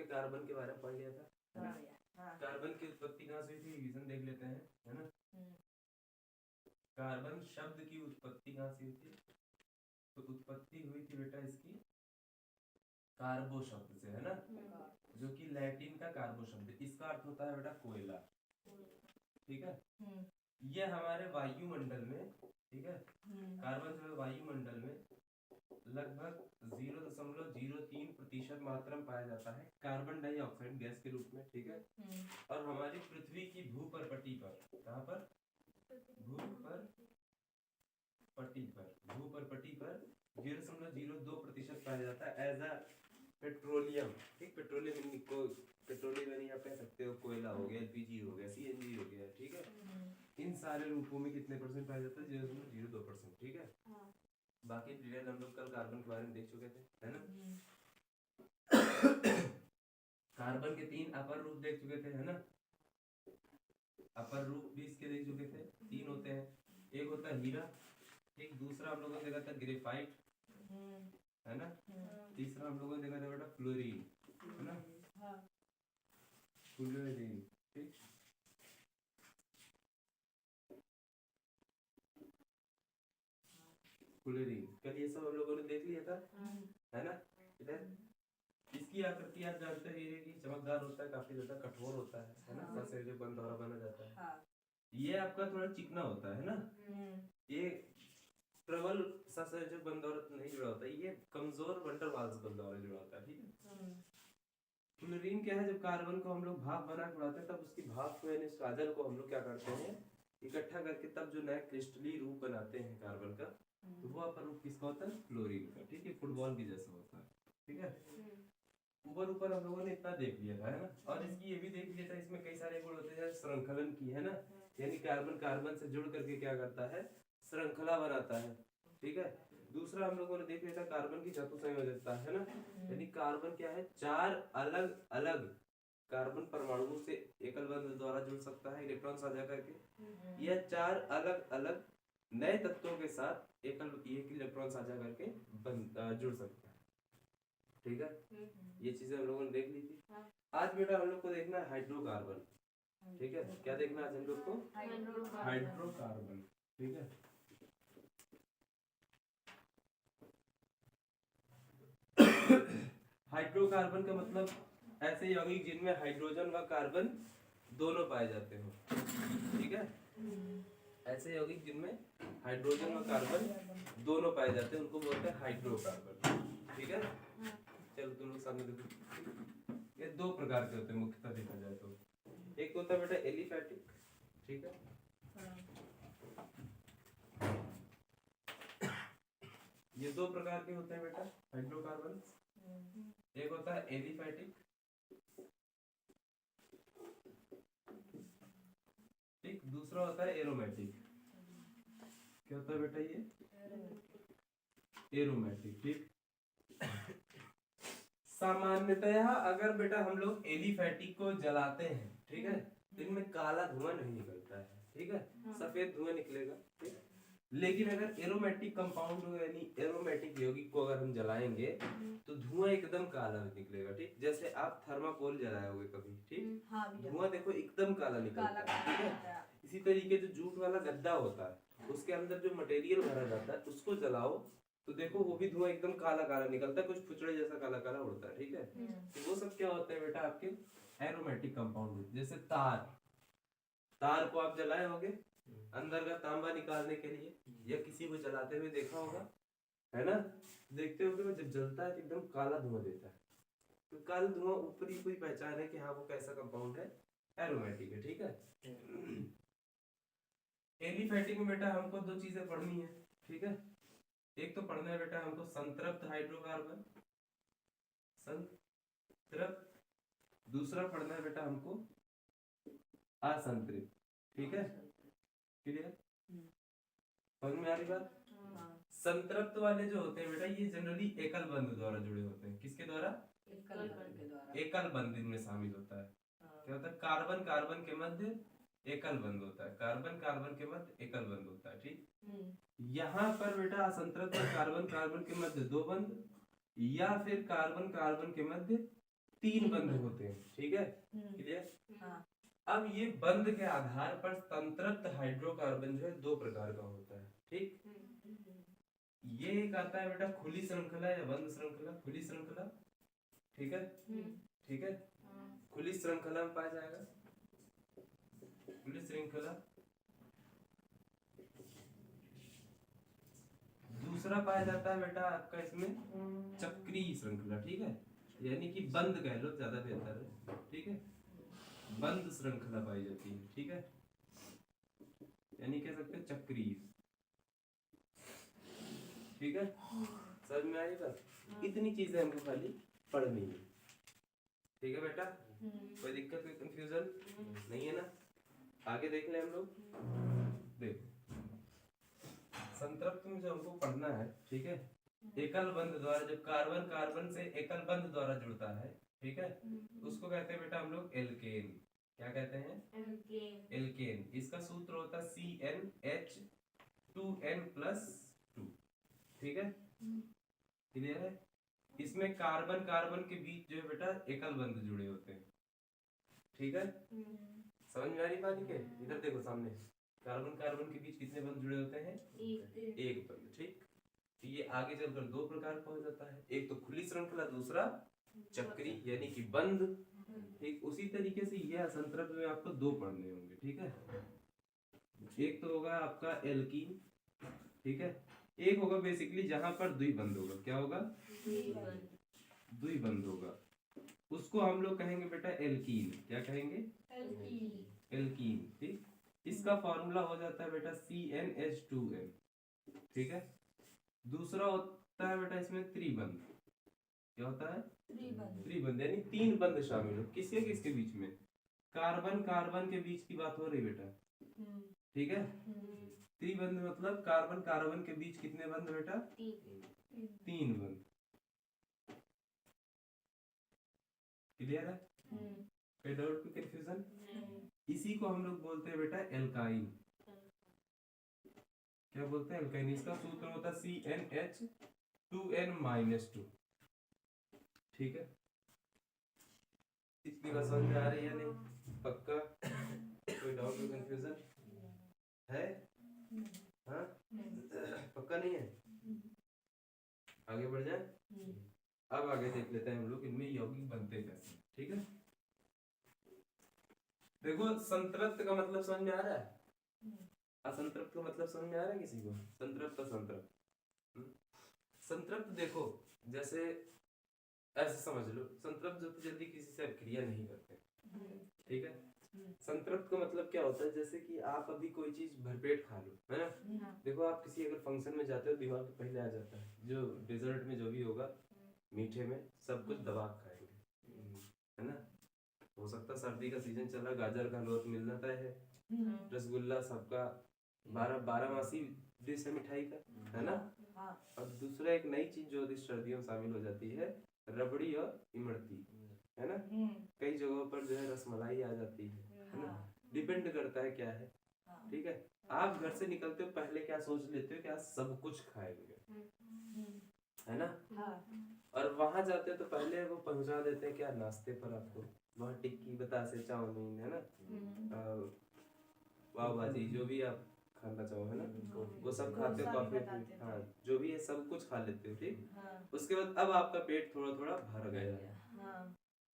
लोगों ने कार्बन के बारे में पढ़ लिया था, है ना? कार्बन की उत्पत्ति कहाँ से हुई थी, रिवीजन देख लेते हैं, है ना? कार्बन शब्द की उत्पत्ति कहाँ से हुई थी? तो उत्पत्ति हुई थी बेटा इसकी कार्बो शब्द से, है ना? जो कि लैटिन का कार्बो शब्द है। इसका अर्थ होता है बेटा कोयला, ठीक है? ये हमारे वायुमंडल में, ठीक है, कार्बन जो है वायुमंडल में लगभग 0.03% मात्रा में पाया जाता है कार्बन डाइऑक्साइड गैस के रूप में, ठीक है? और हमारी पृथ्वी की भूपरपटी पर, कहाँ पर? भूपरपटी पर 0.02% पाया जाता है एज अ पेट्रोलियम, ठीक? पेट्रोलियम को पेट्रोलियम यानी आप कह सकते हो कोयला हो गया, एलपीजी हो गया, सीएनजी हो गया, ठीक है? इन सारे रूपों में कितने परसेंट पाया जाता है? 0.02%, ठीक है? बाकी डिटेल हम लोग कल कार्बन के बारे में देख चुके थे, है ना? कार्बन के 3 अपर रूप देख चुके थे, है ना? अपर रूप भी इसके देख चुके थे, 3 होते हैं। एक होता है हीरा, ठीक? दूसरा हम लोगों ने देखा था ग्रेफाइट, है ना? तीसरा हम लोगों ने देखा था बेटा फ्लोरीन, है ना? फ्लोरीन, ठीक? फ्लोरीन कल ये सब हम लोगों ने देख लिया था, है ना? इधर इसकी आकृति आप जानते हैं हीरे की, चमकदार होता है, काफी ज्यादा कठोर होता है ना? सहसंयोजक बंध द्वारा बना जाता है। ये आपका थोड़ा चिकना होता है ना? ये प्रबल सहसंयोजक बंध द्वारा नहीं जुड़ा होता, ये कमजोर वन डर वाल्स बंध द्वारा जुड़ा होता है, ठीक है? फ्लोरीन क्या है, जब कार्बन को हम लोग भाप बना के उड़ाते हैं तब उसकी भाप को यानी काजल को हम लोग क्या करते हैं, इकट्ठा करके तब जो नया क्रिस्टली रूप बनाते हैं कार्बन का, तो वो अपर रूप किसका होता है? फ्लोरीन का, ठीक है? फुटबॉल की जैसा होता है, ठीक है? ऊपर हम लोगों ने इतना देख लिया था, है ना? और इसकी ये भी देख लिया था, इसमें कई सारे गुण होते हैं श्रृंखलन की, है ना? यानी कार्बन कार्बन से जुड़ करके क्या करता है? श्रृंखला बनाता है, ठीक है? दूसरा हम लोगों ने देख लिया था कार्बन की धातु संयोजकता, है ना? यानी कार्बन क्या है, 4 अलग अलग कार्बन परमाणुओं से एकल बंध द्वारा जुड़ सकता है इलेक्ट्रॉन साझा करके, या 4 अलग अलग नए तत्वों के साथ एक इलेक्ट्रॉन साझा करके जुड़ सकता है, ठीक है? ये चीजें हम लोगों ने देख ली थी। आज बेटा हम लोग को देखना है हाइड्रोकार्बन, ठीक है? क्या देखना है आज हम लोग को? हाइड्रोकार्बन, ठीक है? हाइड्रोकार्बन का मतलब ऐसे यौगिक जिनमें हाइड्रोजन व कार्बन दोनों पाए जाते हो, ठीक है? ऐसे यौगिक जिनमें हाइड्रोजन व कार्बन दोनों पाए जाते हैं उनको बोलते हैं हाइड्रोकार्बन, ठीक है? चलो तुम लोग सामने देखो, ये 2 प्रकार के होते हैं मुख्यतः देखा जाए तो। एक होता है बेटा एलिफैटिक, ठीक है? ये 2 प्रकार के होते हैं बेटा हाइड्रोकार्बन। एक होता है एलिफैटिक, ठीक? दूसरा होता है एरोमेटिक। क्या होता है बेटा ये? एरोमेटिक, ठीक? सामान्यतया अगर बेटा हम लोग एलिफैटिक को जलाते हैं, ठीक है, तो इनमें काला धुआं नहीं निकलता है, ठीक है? सफेद धुआं निकलेगा, ठीक? लेकिन अगर एरोमेटिक कंपाउंड यानी एरोमेटिक यौगिक को अगर हम जलाएंगे तो धुआं एकदम काला निकलेगा, ठीक? जैसे आप थर्माकोल जलाए होगे कभी, ठीक? धुआं देखो एकदम काला निकलता है, ठीक है? इसी तरीके जो जूट वाला गद्दा होता है उसके अंदर जो मटेरियल भरा जाता है उसको जलाओ तो देखो वो भी धुआं एकदम काला काला निकलता है, कुछ फुचड़े जैसा काला काला उड़ता है, ठीक है? तो वो सब क्या होता है बेटा आपके एरोमेटिक कंपाउंड। जैसे तार को आप जलाए होगे अंदर का तांबा निकालने के लिए, या किसी को जलाते हुए देखा होगा, है ना? देखते हो कि वो जब जलता है तो एकदम काला धुआं देता है, तो काला धुआं ऊपरी कोई पहचान है कि हाँ वो कैसा कंपाउंड है, एरोमेटिक है, ठीक है? एलिफैटिक में बेटा हमको 2 चीजें पढ़नी है, ठीक है? एक तो पढ़ना है बेटा हमको संतृप्त हाइड्रोकार्बन, संतृप्त। दूसरा पढ़ना है बेटा हमको असंतृप्त, ठीक है? क्लियर? समझ में आ रही बात? संतृप्त वाले जो होते हैं बेटा ये जनरली एकल बंध द्वारा जुड़े होते हैं। किसके द्वारा? एकल बंध इनमें शामिल होता है। क्या होता है? कार्बन कार्बन के मध्य एकल बंध होता है, कार्बन कार्बन के मध्य एकल बंध होता है, ठीक? यहाँ पर बेटा असंतृप्त कार्बन कार्बन के मध्य 2 बंध, या फिर कार्बन कार्बन के मध्य 3 बंध होते हैं, ठीक है, क्लियर। अब ये बंध के आधार पर संतृप्त हाइड्रोकार्बन जो है 2 प्रकार का होता है, ठीक। ये एक आता है बेटा खुली श्रृंखला या बंद श्रृंखला, खुली श्रृंखला, ठीक है, ठीक है, खुली श्रृंखला में पाया जाएगा, खुली श्रृंखला। दूसरा पाया जाता है बेटा आपका इसमें चक्रीय श्रृंखला, ठीक है, यानी कि बंद कह लो ज्यादा बेहतर है, ठीक है, बंद श्रृंखला पाई जाती है, ठीक है, यानी कह सकते हैं चक्रीय, ठीक है, समझ में आई बात। इतनी चीजें हमको खाली पढ़नी है, ठीक है बेटा, कोई दिक्कत कोई कंफ्यूजन नहीं है ना। आगे देख ले हम लोग, देखो संतृप्त में जो हमको पढ़ना है, ठीक है, एकल बंध द्वारा जब कार्बन कार्बन से एकल बंध द्वारा जुड़ता है, ठीक है, उसको कहते हैं बेटा हम लोग एल्केन। क्या कहते हैं? एल्केन। इसका सूत्र होता है CnH2n+2, ठीक है, क्लियर है। इसमें कार्बन कार्बन के बीच जो है बेटा एकल बंध जुड़े होते हैं, ठीक है, समझ में आ रही बात के? इधर देखो सामने, कार्बन कार्बन के बीच कितने बंध जुड़े होते हैं? एक बंध, ठीक। तो ये आगे चलकर 2 प्रकार का हो जाता है, एक तो खुली श्रृंखला, दूसरा चक्री यानी कि बंद, ठीक। उसी तरीके से ये असंतृप्त में आपको 2 पढ़ने होंगे, ठीक है। एक तो होगा आपका एल्कीन, ठीक है, एक होगा बेसिकली जहां पर द्विबंध होगा, क्या होगा? द्विबंध होगा, उसको हम लोग कहेंगे बेटा एल्कीन। क्या कहेंगे? एल्कीन, ठीक। इसका फॉर्मूला हो जाता है बेटा CnH2n, ठीक है। दूसरा होता है बेटा इसमें त्रिबंध। क्या होता है? त्रिबंध, यानी 3 बंध शामिल हो, किसके किसके बीच में? कार्बन कार्बन के बीच की बात हो रही बेटा, ठीक है। त्रिबंध मतलब कार्बन कार्बन के बीच कितने बंध बेटा? 3 बंध, क्लियर है? कोई डाउट कोई कंफ्यूजन? इसी को हम लोग बोलते हैं बेटा एल्काइन। क्या बोलते हैं? एल्काइन। इसका सूत्र होता है CnH2n-2, ठीक है। इतनी बात समझ में आ रही है नहीं? पक्का? कोई डाउट कोई कंफ्यूजन है? हाँ, पक्का नहीं है? आगे बढ़ जाए। अब आगे देख लेते हैं हम लोग इनमें यौगिक बनते कैसे, ठीक है। देखो संतृप्त का मतलब समझ में आ रहा है, असंतृप्त का मतलब समझ में आ रहा है किसी को? संतृप्त असंतृप्त, संतृप्त देखो जैसे ऐसे समझ लो, संतृप्त जो जल्दी किसी से क्रिया नहीं करते, ठीक है। संतृप्त का मतलब क्या होता है? जैसे कि आप अभी कोई चीज भरपेट खा लो, है ना। देखो आप किसी अगर फंक्शन में जाते हो, दिमाग में पहले आ जाता है जो डेजर्ट में जो भी होगा, मीठे में सब कुछ दबा खाएंगे, है ना। हो सकता है सर्दी का सीजन चल रहा, गाजर का हलवा मिलना तय है, रसगुल्ला सबका 12 मासी डिश है मिठाई का, है ना। और दूसरा एक नई चीज जो सर्दियों में शामिल हो जाती है, रबड़ी और इमरती, है ना। कई जगहों पर जो है रसमलाई आ जाती है ना। डिपेंड करता है क्या है, ठीक है। आप घर से निकलते हो पहले क्या सोच लेते हो कि आज सब कुछ खाएंगे, है ना। और वहां जाते हो तो पहले वो पहुंचा देते हैं क्या नाश्ते पर आपको, वहाँ टिक्की बतासे चाउमीन, है ना, पाव भाजी, जो भी आप खाना चाहो, है ना, वो सब खाते हो, कॉफी, हाँ जो भी है सब कुछ खा लेते हो, ठीक। उसके बाद अब आपका पेट थोड़ा थोड़ा भर गया,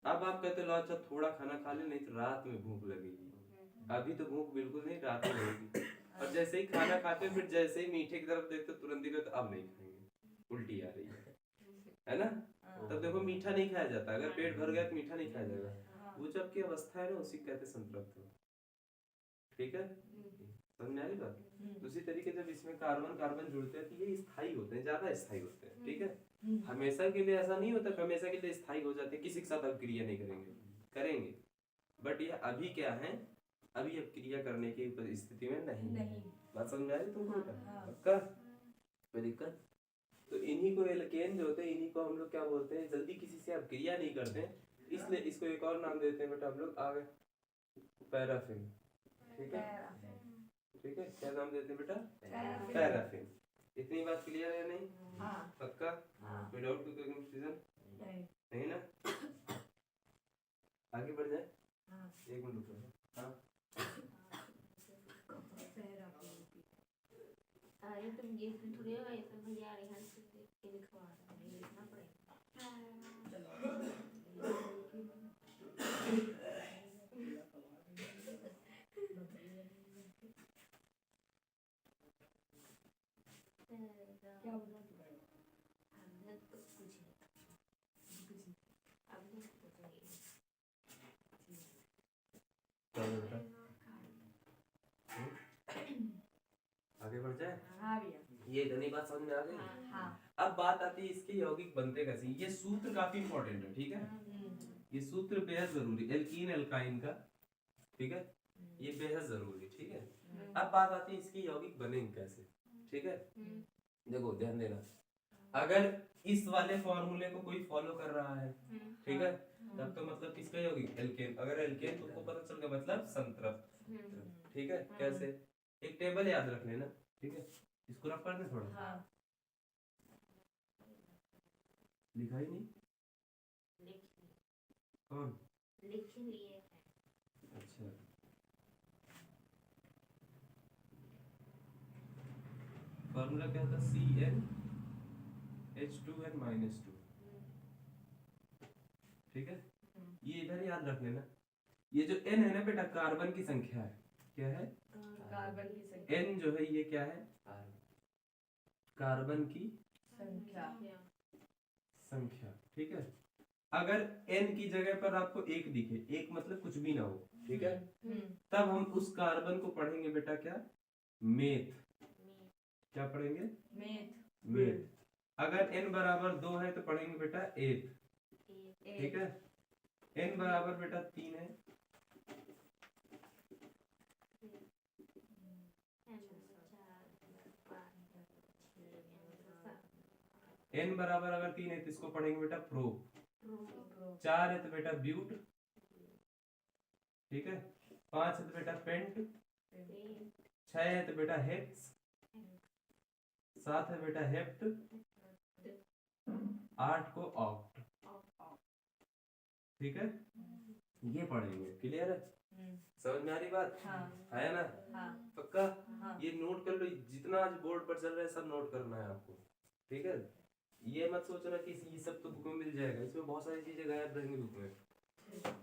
अब आप कहते लो अच्छा थोड़ा खाना खा ले, नहीं तो रात में भूख लगेगी। अभी तो भूख बिल्कुल नहीं, रात में लगेगी। और जैसे ही खाना खाते हो, फिर जैसे ही मीठे की तरफ देखते हो तुरंत ही कहते अब नहीं खाएंगे, उल्टी आ रही है ना। तब देखो मीठा नहीं खाया जाता, अगर पेट भर गया तो मीठा नहीं खाया जाएगा। वो जब की अवस्था है ना, उसी कहते संतृप्त हो, ठीक है। समझ में आ रही बात? उसी तरीके जब इसमें कार्बन कार्बन जुड़ते हैं तो ये स्थायी होते हैं, ज्यादा स्थायी होते हैं, ठीक है। हमेशा के लिए ऐसा नहीं होता, हमेशा के लिए स्थायी हो जाते हैं, किसी के साथ अब क्रिया नहीं करेंगे, करेंगे, बट ये अभी क्या है, अभी अब क्रिया करने की स्थिति में नहीं। बात समझ आ रही तुमको बेटा? पक्का? कोई दिक्कत? तो इन्हीं को एल्केन जो होते हैं, इन्हीं को हम लोग क्या बोलते हैं, जल्दी किसी से अब क्रिया नहीं करते, इसलिए इसको एक और नाम देते हैं बेटा हम लोग आगे, पैराफिन, ठीक है। ठीक है, क्या नाम देते हैं बेटा? पैराफिन। इतनी बात क्लियर है नहीं? पक्का? कोई डाउट कोई कंफ्यूजन नहीं ना? आगे बढ़ जाए। हाँ भैया, ये इतनी बात समझ में आ गई। हाँ। अब बात आती है इसके यौगिक बनते कैसे। ये सूत्र काफी इंपॉर्टेंट है, ठीक है। ये सूत्र बेहद जरूरी, एल्कीन एल्काइन का, ठीक है, ये बेहद जरूरी, ठीक है। अब बात आती है इसकी यौगिक बनेंगे कैसे, ठीक है। देखो ध्यान देना, अगर इस वाले फॉर्मूले को कोई फॉलो कर रहा है, ठीक है, तब तो मतलब किसका यौगिक, एल्केन। अगर एल्केन तुमको पता चल गया मतलब संतृप्त, ठीक है। कैसे, एक टेबल याद रख लेना, ठीक है। इसको रफ कर दे थोड़ा। लिखा ही नहीं, कौन लिख लिए है। अच्छा, फॉर्मूला क्या था, CnH2n-2, ठीक है। ये इधर याद रख लेना, ये जो n है ना बेटा, कार्बन की संख्या है। क्या है, कार्बन की संख्या। n जो है ये क्या है, कार्बन की संख्या, ठीक है। अगर n की जगह पर आपको एक दिखे, एक मतलब कुछ भी ना हो, ठीक है, तब हम उस कार्बन को पढ़ेंगे बेटा क्या, मेथ। क्या पढ़ेंगे, मेथ। अगर n बराबर 2 है तो पढ़ेंगे बेटा एथ, ठीक है। n बराबर बेटा 3 है, n बराबर अगर 3 है तो इसको पढ़ेंगे बेटा प्रो। 4 है तो बेटा ब्यूट, ठीक है। 5 है तो बेटा पेंट, 6 है तो बेटा हेक्स, 7 है बेटा हेप्ट, 8 को ऑक्ट, ठीक है। ये पढ़ेंगे, क्लियर है, समझ में आ रही बात, है ना, पक्का। ये नोट कर लो, जितना आज बोर्ड पर चल रहा है सब नोट करना है आपको, ठीक है। ये मत सोचना कि ये सब तो बुक में मिल जाएगा, इसमें बहुत सारी चीजें गायब रहेंगी बुक में,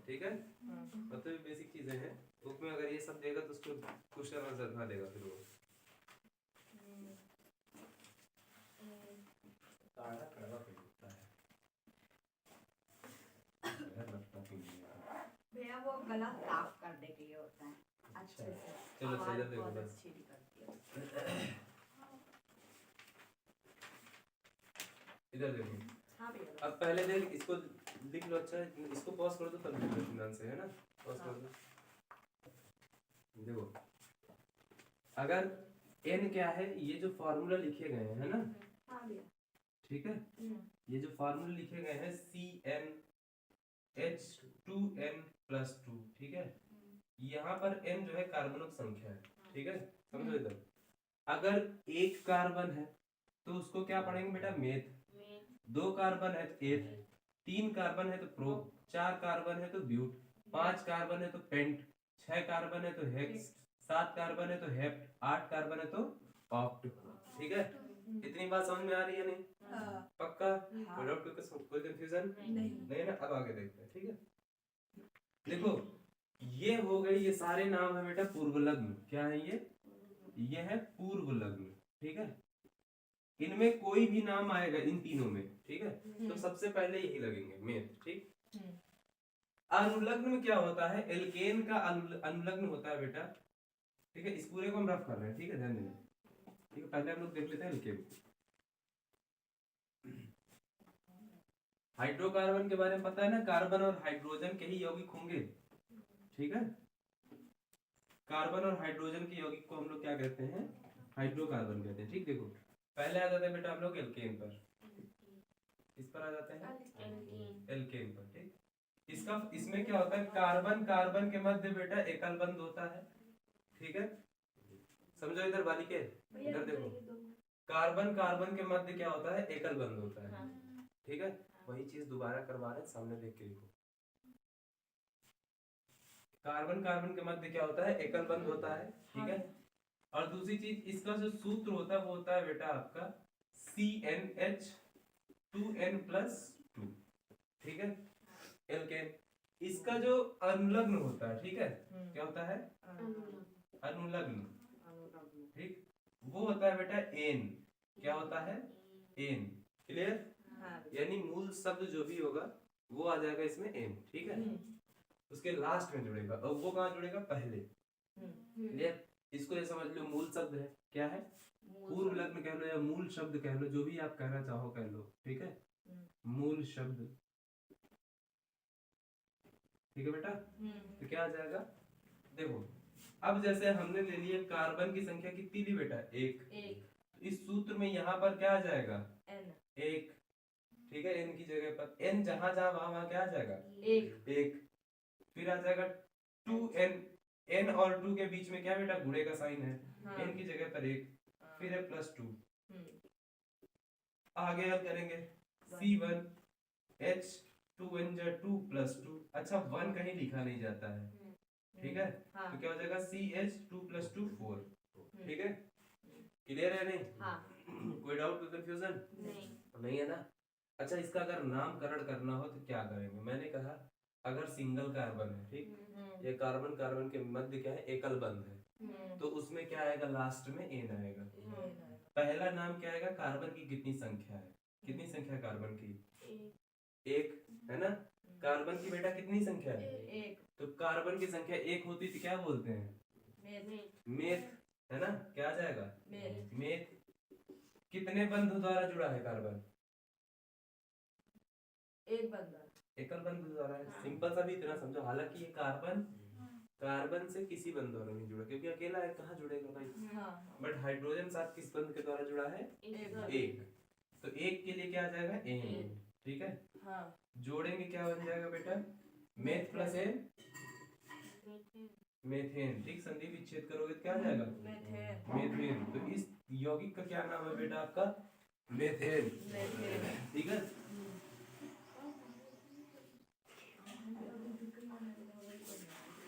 ठीक है। मतलब बेसिक चीजें हैं बुक में, अगर ये सब देगा तो उसको क्वेश्चन आंसर बना देगा फिर वो। भैया वो गला साफ करने के लिए होता है, अच्छे से। चलो आवाज इधर देखो बहुत बस। अच्छी निकलती है। इधर देखो, हाँ भैया। अब पहले देख इसको लिख लो, अच्छा इसको पॉज कर दो तब लिख लो ध्यान से, है ना, पॉज कर दो। देखो अगर n क्या है, ये जो फार्मूला लिखे गए हैं, है ना, हाँ भैया, ठीक है। ये जो फार्मूला लिखे गए हैं CnH2n+2, ठीक है। यहाँ पर n जो है कार्बनिक संख्या है, ठीक है, समझो इधर। अगर एक कार्बन है तो उसको क्या पढ़ेंगे बेटा, मेथ। 2 कार्बन है तो एथ, 3 कार्बन है तो प्रो, 4 कार्बन है तो ब्यूट, 5 कार्बन है तो पेंट, 6 कार्बन है तो हेक्स, 7 कार्बन है तो हेप्ट, 8 कार्बन है तो ऑक्ट, ठीक है। इतनी बात समझ में आ रही है नहीं, पक्का, कोई कंफ्यूजन नहीं ना। अब आगे देखते हैं, ठीक है। देखो ये हो गई, ये सारे नाम है बेटा पूर्व लग्न। क्या है ये है पूर्व लग्न, ठीक है। इनमें कोई भी नाम आएगा इन तीनों में, ठीक है, तो सबसे पहले यही लगेंगे मेथ, ठीक। अनुलग्न में क्या होता है, एल्केन का अनुलग्न होता है बेटा, ठीक है। इस पूरे को हम रफ कर रहे हैं, ठीक है, ध्यान देना, ठीक है। पहले हम लोग देख लेते हैं एल्केन। हाइड्रोकार्बन के बारे में पता है ना, कार्बन और हाइड्रोजन के ही यौगिक होंगे, ठीक है। कार्बन और हाइड्रोजन के यौगिक को हम लोग क्या कहते हैं, हाइड्रोकार्बन कहते हैं, ठीक। देखो पहले आ जाते हैं बेटा हम लोग एल्केन पर, इस पर आ जाते हैं एल्केन पर, ठीक। इसमें क्या होता है, कार्बन कार्बन के मध्य बेटा एकल बंध होता है, ठीक है। समझो इधर बालिके, इधर देखो, कार्बन कार्बन के मध्य क्या होता है, एकल बंध होता है, ठीक है। वही चीज दोबारा करवा रहे हैं, सामने देख के देखो। कार्बन कार्बन के मध्य क्या होता है, एकल बंध होता है, ठीक है। और दूसरी चीज, इसका जो सूत्र होता है वो होता है बेटा आपका CnH2n+2, ठीक है, एल्केन। इसका जो अनुलग्न होता है, ठीक है, क्या होता है, अनुलग्न, ठीक, वो होता है बेटा एन। क्या होता है, एन, क्लियर। यानी मूल शब्द जो भी होगा वो आ जाएगा इसमें n, ठीक है। उसके लास्ट में जुड़ेगा, और वो कहाँ जुड़ेगा, पहले। क्लियर। इसको ये समझ लो मूल शब्द है, क्या है, पूर्व लग्न कह लो या मूल शब्द कह लो, जो भी आप कहना चाहो कह लो, ठीक है। मूल शब्द, ठीक है बेटा। तो क्या आ जाएगा, देखो अब जैसे हमने ले लिया कार्बन की संख्या कितनी ली बेटा, एक। इस सूत्र में यहाँ पर क्या आ जाएगा, एक, ठीक है। n की जगह पर n जहां जहां वहां क्या आ जाएगा, एक। फिर आ जाएगा 2n, n और 2 के बीच में क्या बेटा, गुणे का साइन है, n की जगह पर एक, फिर है +2। आगे अब करेंगे C1 H 2n 2 + 2। अच्छा 1 कहीं लिखा नहीं जाता है, ठीक है। तो क्या हो जाएगा CH 2 + 2 4, ठीक है। क्लियर है नहीं? कोई डाउट, कोई कंफ्यूजन नहीं है ना। अच्छा इसका अगर नामकरण करना हो तो क्या करेंगे, मैंने कहा अगर सिंगल कार्बन है, ठीक, ये कार्बन कार्बन के मध्य क्या है, एकल बंध है, तो उसमें क्या आएगा, लास्ट में n आएगा। पहला नाम क्या आएगा, कार्बन की कितनी संख्या है, कितनी संख्या है कार्बन की, एक, है ना। कार्बन की बेटा कितनी संख्या है, एक। तो कार्बन की संख्या एक होती तो क्या बोलते हैं, मेथ, है ना। क्या आ जाएगा, मेथ। कितने बंध द्वारा जुड़ा है कार्बन, एक बंधा, एकल बंध द्वारा है। सिंपल सा भी इतना समझो। हालांकि ये कार्बन से किसी बंध द्वारा नहीं जुड़ा, क्योंकि अकेला है, कहाँ जुड़ेगा भाई। बट हाइड्रोजन साथ किस बंध के द्वारा जुड़ा है, एक। तो एक के लिए क्या आ जाएगा, n, ठीक है। जोड़ेंगे क्या बन जाएगा बेटा, मेथ प्लस n, मेथेन, ठीक। संधि विच्छेद करोगे तो क्या आ जाएगा, मेथेन। तो इस यौगिक का क्या नाम है बेटा, आपका मेथेन, ठीक है।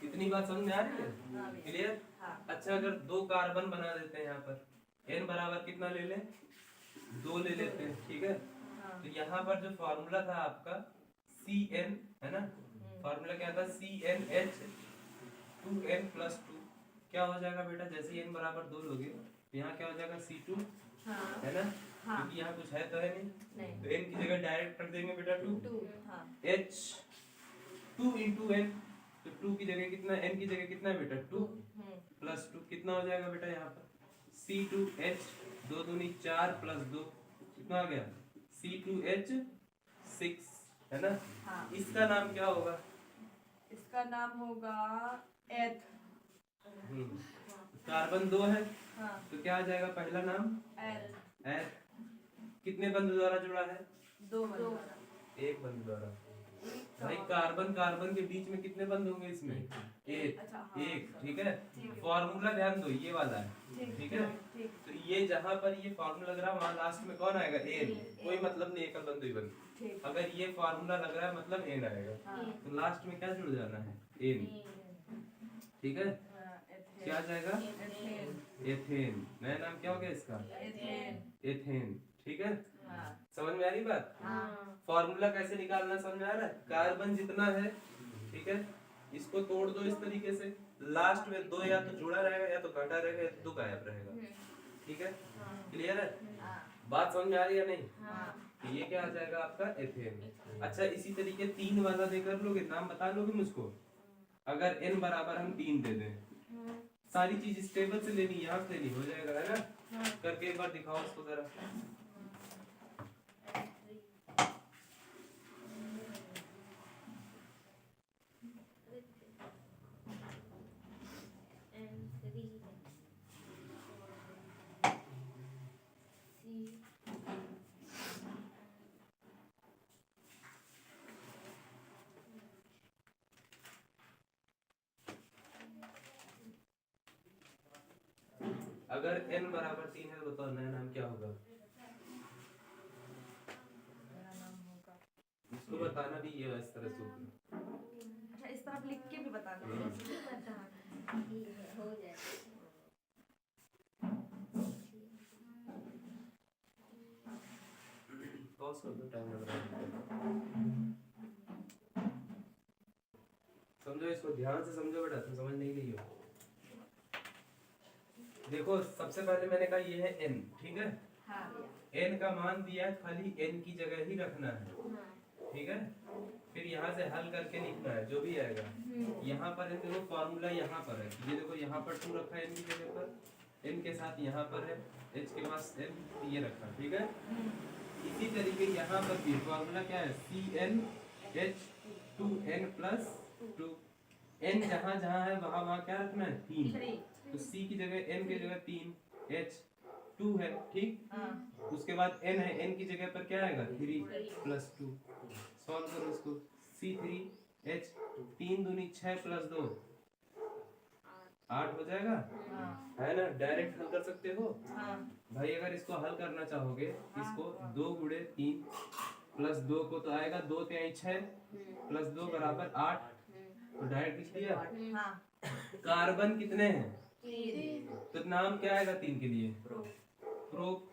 इतनी बात समझ में आ रही है, क्लियर। अच्छा अगर दो कार्बन बना देते हैं यहाँ पर, n बराबर कितना ले लें, 2 ले लेते हैं, ठीक है। तो यहाँ पर जो फॉर्मूला था आपका Cn, है ना, फॉर्मूला क्या था, CnH 2n + 2। क्या हो जाएगा बेटा, जैसे n बराबर 2 लोगे तो यहाँ क्या हो जाएगा, C2, है ना, क्योंकि यहाँ कुछ है तो है नहीं, तो n की जगह डायरेक्ट रख देंगे बेटा 2, H 2 × n, तो 2 की जगह कितना, n की जगह कितना है बेटा, 2 + 2 कितना हो जाएगा बेटा, यहाँ पर C2H 2 दूनी 4 + 2 कितना आ गया, C2H 6, है ना। इसका नाम क्या होगा, इसका नाम होगा एथ। कार्बन 2 है, तो क्या आ जाएगा पहला नाम, एथ। कितने बंध द्वारा जुड़ा है, 2 एक बंध द्वारा। भाई कार्बन कार्बन के बीच में कितने बंध होंगे इसमें, एक, एक, ठीक है। फॉर्मूला ध्यान दो, ये वाला है, ठीक है। तो ये जहां पर ये फॉर्मूला लग रहा है वहां लास्ट में कौन आएगा, n। कोई मतलब नहीं, एकल बंध, द्विबंध। अगर ये फॉर्मूला लग रहा है मतलब n आएगा, तो लास्ट में क्या जुड़ जाना है, n, ठीक है। क्या आ जाएगा, एथेन। नया नाम क्या हो गया इसका, एथेन, ठीक है। समझ में आ रही बात, फॉर्मूला कैसे निकालना समझ में आ रहा है। कार्बन जितना है, ठीक है, इसको तोड़ दो इस तरीके से, लास्ट में 2 या तो जुड़ा रहेगा या तो घटा रहेगा या तो 2 गायब रहेगा, ठीक है। क्लियर है, बात समझ में आ रही है नहीं। ये क्या आ जाएगा आपका, एथेन। अच्छा इसी तरीके 3 वाला देकर लोगे, नाम बता लोगे मुझको। अगर n बराबर हम 3 दे दें, सारी चीज इस टेबल से लेनी, यहाँ से लेनी, हो जाएगा, है ना। करके एक बार दिखाओ उसको जरा। अगर n बराबर 3 है तो बताओ नया नाम क्या होगा, इसको बताना भी ये इस तरह सूत्र। अच्छा इस तरफ लिख के भी बताना हो जाए। पॉज कर दो, टाइम लग रहा है। समझो इसको ध्यान से समझो बेटा, तुम समझ नहीं रही हो। देखो सबसे पहले मैंने कहा ये है n, ठीक है। n का मान दिया है, खाली n की जगह ही रखना है, ठीक है। फिर यहाँ से हल करके लिखना है जो भी आएगा। यहाँ पर है देखो फॉर्मूला, यहाँ पर है, ये देखो यहाँ पर 2 रखा है n की जगह पर, n के साथ यहाँ पर है h के पास n ये रखा, ठीक है। इसी तरीके यहाँ पर भी फॉर्मूला क्या है, CnH2n + 2, n जहाँ जहाँ है वहाँ वहाँ क्या रखना है 3, तो C की जगह n की जगह 3, H 2 है, ठीक। उसके बाद n है, n की जगह पर क्या आएगा 3 + 2, सॉल्व करो इसको, C3H 3 दूनी 6 + 2 8 हो जाएगा, है ना। डायरेक्ट हल कर सकते हो भाई। अगर इसको हल करना चाहोगे, इसको 2 × 3 + 2 को तो आएगा 2 × 6 + 2 = 8, तो डायरेक्ट लिख दिया। कार्बन कितने हैं, तो नाम क्या आएगा 3 के लिए, प्रो,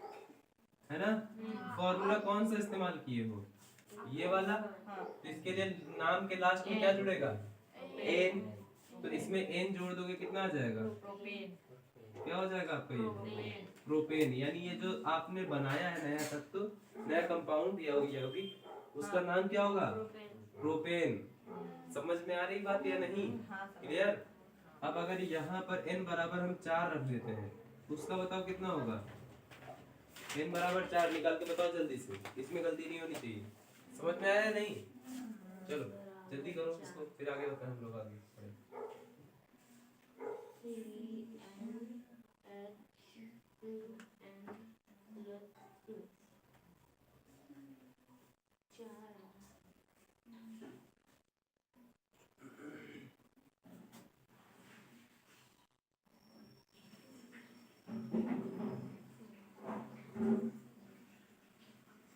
है ना। फॉर्मूला कौन सा इस्तेमाल किए हो, ये वाला, तो इसके लिए नाम के लास्ट में क्या जुड़ेगा, एन, तो इसमें एन जोड़ दोगे कितना आ जाएगा, क्या हो जाएगा आपका ये प्रोपेन। यानी ये जो आपने बनाया है नया तत्व, नया कंपाउंड या होगी, उसका नाम क्या होगा, प्रोपेन। समझ में आ रही बात या नहीं, क्लियर। अब अगर यहाँ पर n बराबर हम 4 रख देते हैं, उसका बताओ कितना होगा, n बराबर 4 निकाल के बताओ जल्दी से, इसमें गलती नहीं होनी चाहिए। समझ में आया नहीं, चलो जल्दी करो इसको, फिर आगे बताएं हम लोग आगे पढ़ें।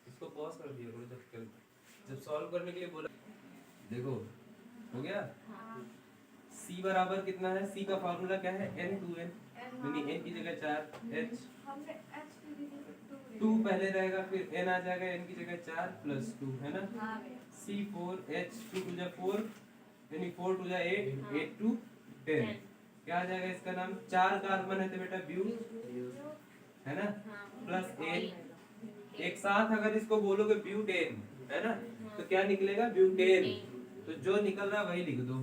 इसको पॉज कर दिया करो, जब सॉल्व करने के लिए बोला। देखो हो गया, C बराबर कितना है, C का फॉर्मूला क्या है, N2N, यानी n की जगह 4, H 2 पहले रहेगा, फिर n आ जाएगा, n की जगह 4 + 2, है ना। C4H 2 × 4 यानी 4 × 8, 8 × 10, क्या आ जाएगा इसका नाम, 4 कार्बन है तो बेटा ब्यू, है ना, प्लस n। एक साथ अगर इसको बोलोगे ब्यूटेन, है ना, तो क्या निकलेगा, ब्यूटेन। तो जो निकल रहा वही लिख दो,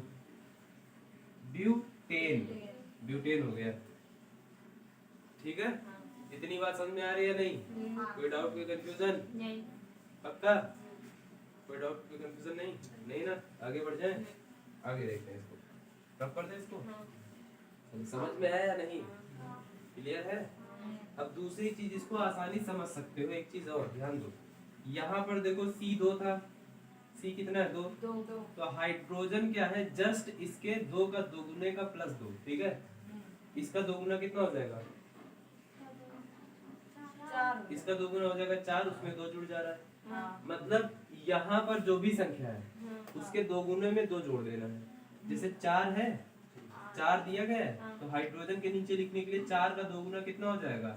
ब्यूटेन, ब्यूटेन हो गया, ठीक है। इतनी बात समझ में आ रही है नहीं, कोई डाउट कोई कंफ्यूजन नहीं, पक्का, कोई डाउट कोई कंफ्यूजन नहीं, नहीं ना। आगे बढ़ जाएं, आगे देखते हैं इसको, रब कर दे इसको, समझ में आया या नहीं, क्लियर है। अब दूसरी चीज, इसको आसानी समझ सकते हो, एक चीज और ध्यान दो, यहाँ पर देखो C2 था, C कितना है 2, तो हाइड्रोजन क्या है, जस्ट इसके 2 का दोगुने का +2, ठीक है। इसका दोगुना कितना हो जाएगा, इसका दोगुना हो जाएगा 4, उसमें 2 जुड़ जा रहा है, मतलब यहाँ पर जो भी संख्या है उसके दोगुने में 2 जोड़ देना है। जैसे 4 है, 4 दिया गया है, तो हाइड्रोजन के नीचे लिखने के लिए 4 का दोगुना कितना हो जाएगा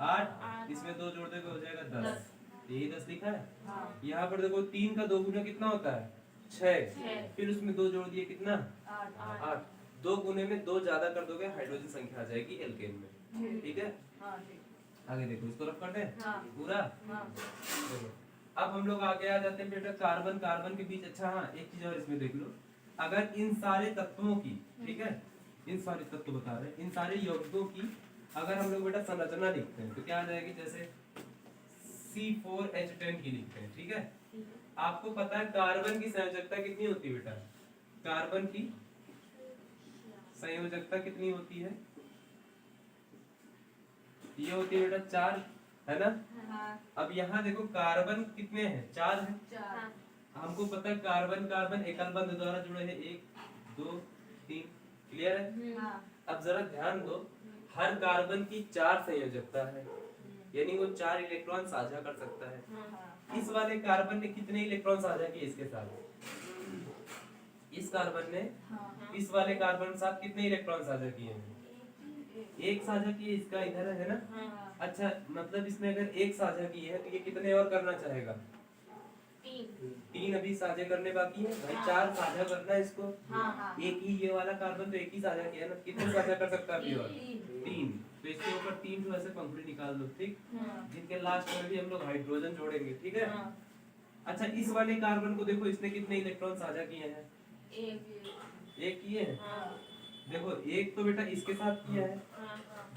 8, इसमें 2 जोड़ देंगे हो जाएगा 10, यही 10 लिखा है। यहाँ पर देखो 3 का दोगुना कितना होता है 6, फिर उसमें 2 जोड़ दिए कितना 8, 2 गुने में 2 ज्यादा कर दोगे हाइड्रोजन संख्या आ जाएगी एल्केन में, ठीक है। आगे देखो, इसको रफ कर दें पूरा। देखो अब हम लोग आगे आ जाते हैं बेटा, कार्बन कार्बन के बीच। अच्छा हाँ, एक चीज और इसमें देख लो, अगर इन सारे तत्वों की, ठीक है, इन सारे तत्व बता रहे हैं, इन सारे यौगिकों की अगर हम लोग बेटा संरचना लिखते हैं तो क्या आ जाएगी, जैसे C4H10 की लिखते हैं, ठीक है। आपको पता है कार्बन की संयोजकता कितनी होती है बेटा, कार्बन की संयोजकता कितनी होती है, ये होती है बेटा 4, है ना। अब यहाँ देखो कार्बन कितने हैं, 4 हैं। हमको पता है कार्बन कार्बन एकल बंध द्वारा जुड़े हैं, 1 2 3, क्लियर है। अब जरा ध्यान दो, हर कार्बन की 4 संयोजकता है, यानी वो 4 इलेक्ट्रॉन साझा कर सकता है। इस वाले कार्बन ने कितने इलेक्ट्रॉन साझा किए इसके साथ, इस कार्बन ने इस वाले कार्बन के साथ कितने इलेक्ट्रॉन साझा किए हैं, 1 साझा किए, इसका इधर है ना। अच्छा, मतलब इसमें अगर 1 साझा की है तो ये कितने और करना चाहेगा, 3 अभी साझा करने बाकी है भाई, 4 साझा करना है इसको। एक ही ये वाला कार्बन तो 1 ही साझा किया ना, कितने साझा कर सकता है अभी और 3, तो इसके ऊपर 3 ठो ऐसे पंखुड़ी निकाल दो, ठीक, जिनके लास्ट में भी हम लोग हाइड्रोजन जोड़ेंगे, ठीक है। अच्छा, इस वाले कार्बन को देखो, इसने कितने इलेक्ट्रॉन साझा किए हैं? एक किए हैं। देखो, एक तो बेटा इसके साथ किया है,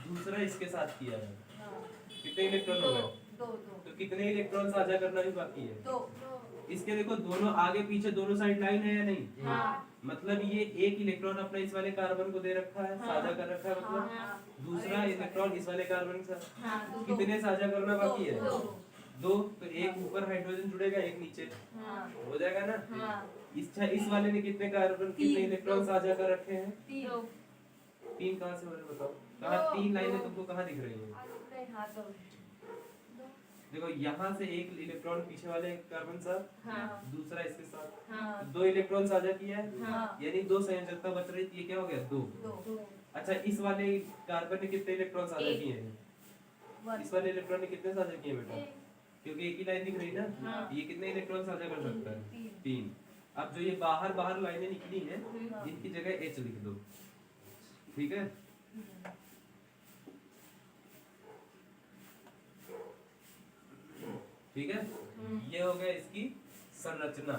दूसरा इसके साथ किया है, कितने इलेक्ट्रॉन हो गए? तो कितने इलेक्ट्रॉन साझा करना भी बाकी है? इसके देखो, दोनों आगे पीछे दोनों साइड लाइन है या नहीं? मतलब ये एक इलेक्ट्रॉन अपना इस वाले कार्बन को दे रखा है, साझा कर रखा है, मतलब दूसरा इलेक्ट्रॉन इस वाले कार्बन के साथ कितने साझा करना बाकी है? 2। तो एक ऊपर हाइड्रोजन जुड़ेगा, एक नीचे, हो जाएगा ना। इस वाले ने कितने कार्बन, कितने इलेक्ट्रॉन साझा कर रखे हैं? 3 कहाँ से हो रहे बताओ? कहाँ 3 लाइनें तुमको कहाँ दिख रही हैं? देखो, यहाँ से एक इलेक्ट्रॉन पीछे वाले कार्बन साथ, दूसरा इसके साथ, 2 इलेक्ट्रॉन साझा किया है, यानी 2 संयोजकता बच रही थी, ये क्या हो गया? 2। अच्छा, इस वाले कार्बन ने कितने इलेक्ट्रॉन साझा किए हैं? इस वाले इलेक्ट्रॉन ने कितने साझा किए बेटा? क्योंकि एक ही लाइन दिख रही ना, ये कितने इलेक्ट्रॉन साझा कर सकता है? 3। अब जो ये बाहर लाइनें निकली हैं, इनकी जगह H लिख दो, ठीक है। ठीक है, ये हो गया इसकी संरचना।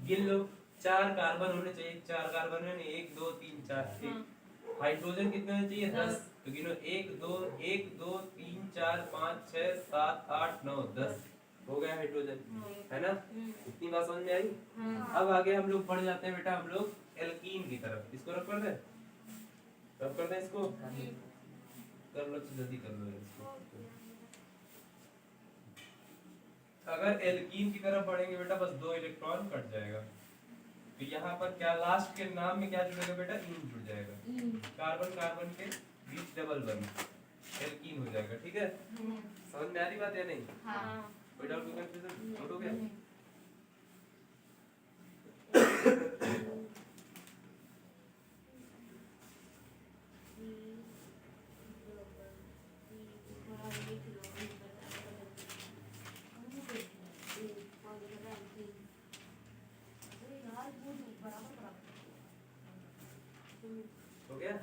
गिन लो, 4 कार्बन होने चाहिए, 4 कार्बन है, 1 2 3 4, ठीक। हाइड्रोजन कितने होने चाहिए? 10। तो गिनो, 1 2 3 4 5 6 7 8 9 10 हो गया हाइड्रोजन, है ना। इतनी बात समझ में आई? अब आगे हम लोग बढ़ जाते हैं बेटा, हम लोग एल्कीन की तरफ। इसको रब कर दे, रब कर दे इसको, कर लो तो जल्दी कर लो इसको। अगर एल्कीन की तरफ बढ़ेंगे बेटा, बस 2 इलेक्ट्रॉन कट जाएगा। तो यहाँ पर क्या लास्ट के नाम में क्या जुड़ेगा बेटा? इन जुड़ जाएगा, कार्बन कार्बन के बीच डबल बॉन्ड, एल्कीन हो जाएगा, ठीक है। समझ में आ रही बात या नहीं? कोई डाउट, कोई कंफ्यूजन? नोट हो गया? हो गया?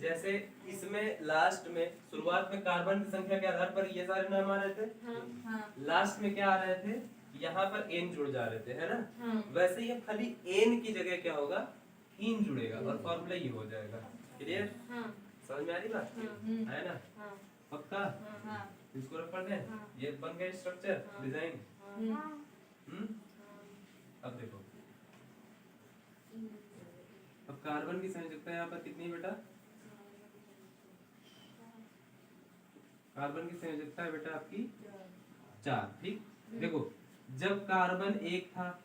जैसे इसमें लास्ट में शुरुआत में कार्बन की संख्या के आधार पर ये सारे नाम आ रहे थे, लास्ट में क्या आ रहे थे? यहाँ पर एन जुड़ जा रहे थे, है ना। वैसे ही खाली एन की जगह क्या होगा? इन जुड़ेगा और फॉर्मूला ये हो जाएगा। क्लियर? समझ में आ रही बात? है ना? पक्का? इसको रख पढ़ने, ये बन गया स्ट्रक्चर डिजाइन। अब देखो, अब कार्बन की संयोजकता यहाँ पर कितनी बेटा? कार्बन की संयोजकता है बेटा आपकी 4, ठीक। देखो, जब कार्बन 1 था,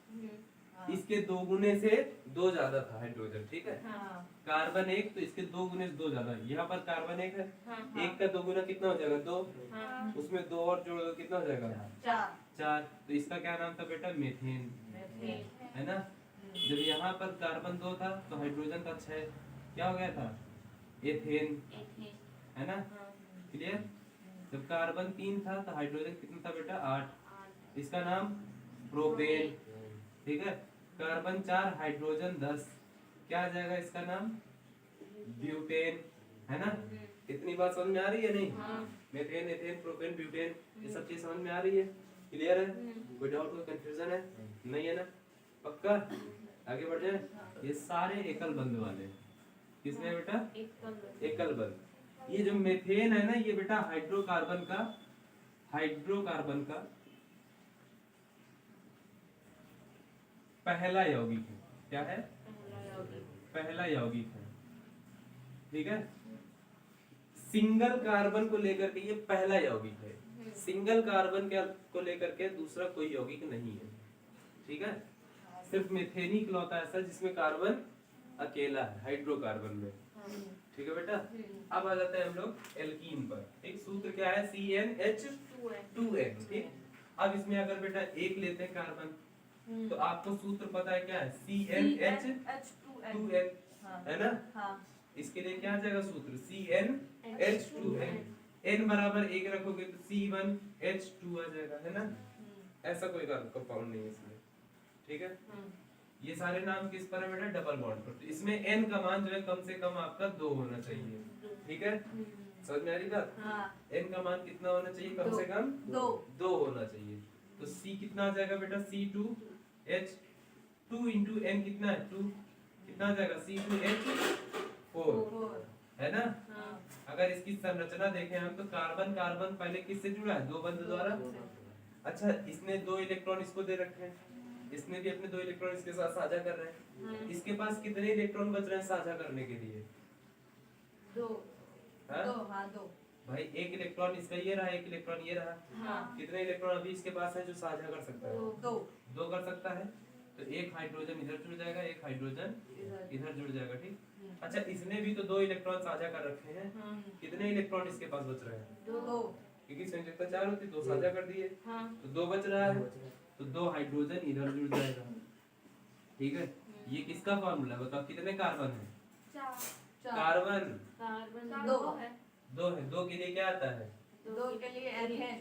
इसके 2 गुने से 2 ज्यादा था हाइड्रोजन, ठीक है। कार्बन 1 तो इसके 2 गुने से 2 ज्यादा। यहाँ पर कार्बन 1 है, 1 का 2 गुना कितना हो जाएगा? 2। उसमें 2 और जोड़ दो, कितना हो जाएगा? 4। तो इसका क्या नाम था बेटा? मीथेन, है ना। जब यहाँ पर कार्बन 2 था तो हाइड्रोजन था 6, क्या हो गया था? एथेन, है ना। क्लियर? जब कार्बन 3 था तो हाइड्रोजन कितना था बेटा? 8, इसका नाम प्रोपेन, ठीक है। कार्बन 4, हाइड्रोजन 10, क्या आ जाएगा इसका नाम? ब्यूटेन, है ना। इतनी बात समझ में आ रही है नहीं? मीथेन, एथेन, प्रोपेन, ब्यूटेन, ये सब चीज समझ में आ रही है? क्लियर है? कोई डाउट, कोई कंफ्यूजन है? नहीं है ना? पक्का? आगे बढ़ जाए। ये सारे एकल बंध वाले, किसमें बेटा? एकल बंध। ये जो मीथेन है ना, ये बेटा हाइड्रोकार्बन का पहला यौगिक है। क्या है? पहला यौगिक है, ठीक है। सिंगल कार्बन को लेकर के ये पहला यौगिक है। सिंगल कार्बन को लेकर के दूसरा कोई यौगिक नहीं है, ठीक है। सिर्फ मीथेन ही इकलौता ऐसा जिसमें कार्बन अकेला है हाइड्रोकार्बन में, ठीक है बेटा। अब आ जाते हैं हम लोग एल्कीन पर। एक सूत्र क्या है? CnH2n, ठीक। अब इसमें अगर बेटा एक लेते हैं कार्बन, तो आपको सूत्र पता है क्या है? CnH2n, है ना। इसके लिए क्या आ जाएगा सूत्र? CnH2n, n बराबर 1 रखोगे तो C1H2 आ जाएगा, है ना। ऐसा कोई कंपाउंड नहीं है इसमें, ठीक है। ये सारे नाम किस पर है बेटा? डबल बॉन्ड पर। तो इसमें n का मान जो है कम से कम आपका 2 होना चाहिए, ठीक है? समझ में आ रही बात? n का मान कितना होना चाहिए? कम से कम 2 होना चाहिए। तो C कितना आ जाएगा बेटा? C2H 2 इंटू n कितना है? 2 कितना आ जाएगा? C2H4 है ना? अगर इसकी संरचना देखें हम तो कार्बन कार्बन पहले किससे जुड़ा है? 2 बंध द्वारा। अच्छा, इसने 2 इलेक्ट्रॉन इसको दे रखे हैं, इसने भी अपने 2 इलेक्ट्रॉन इसके साथ साझा कर रहे हैं। इसके पास कितने इलेक्ट्रॉन बच रहे हैं साझा करने के लिए? 2 हाँ? 2 भाई 1 इलेक्ट्रॉन इसका ये रहा, 1 इलेक्ट्रॉन ये रहा। कितने इलेक्ट्रॉन अभी इसके पास है जो साझा कर सकता है? 2 कर सकता है। तो एक हाइड्रोजन इधर जुड़ जाएगा, एक हाइड्रोजन इधर जुड़ जाएगा, ठीक? अच्छा, इसने भी तो 2 इलेक्ट्रॉन साझा कर रखे हैं। कितने इलेक्ट्रॉन इसके पास बच रहे हैं? 2 क्योंकि संयोजकता 4 होती है, 2 साझा कर दिए तो 2 बच रहा है। तो 2 हाइड्रोजन इधर जुड़ जाएगा, ठीक है? ये किसका फार्मूला है बताओ? कितने कार्बन है? 4 कार्बन 2 है। 2 है। 2 के लिए क्या आता है? 2 के लिए एथेन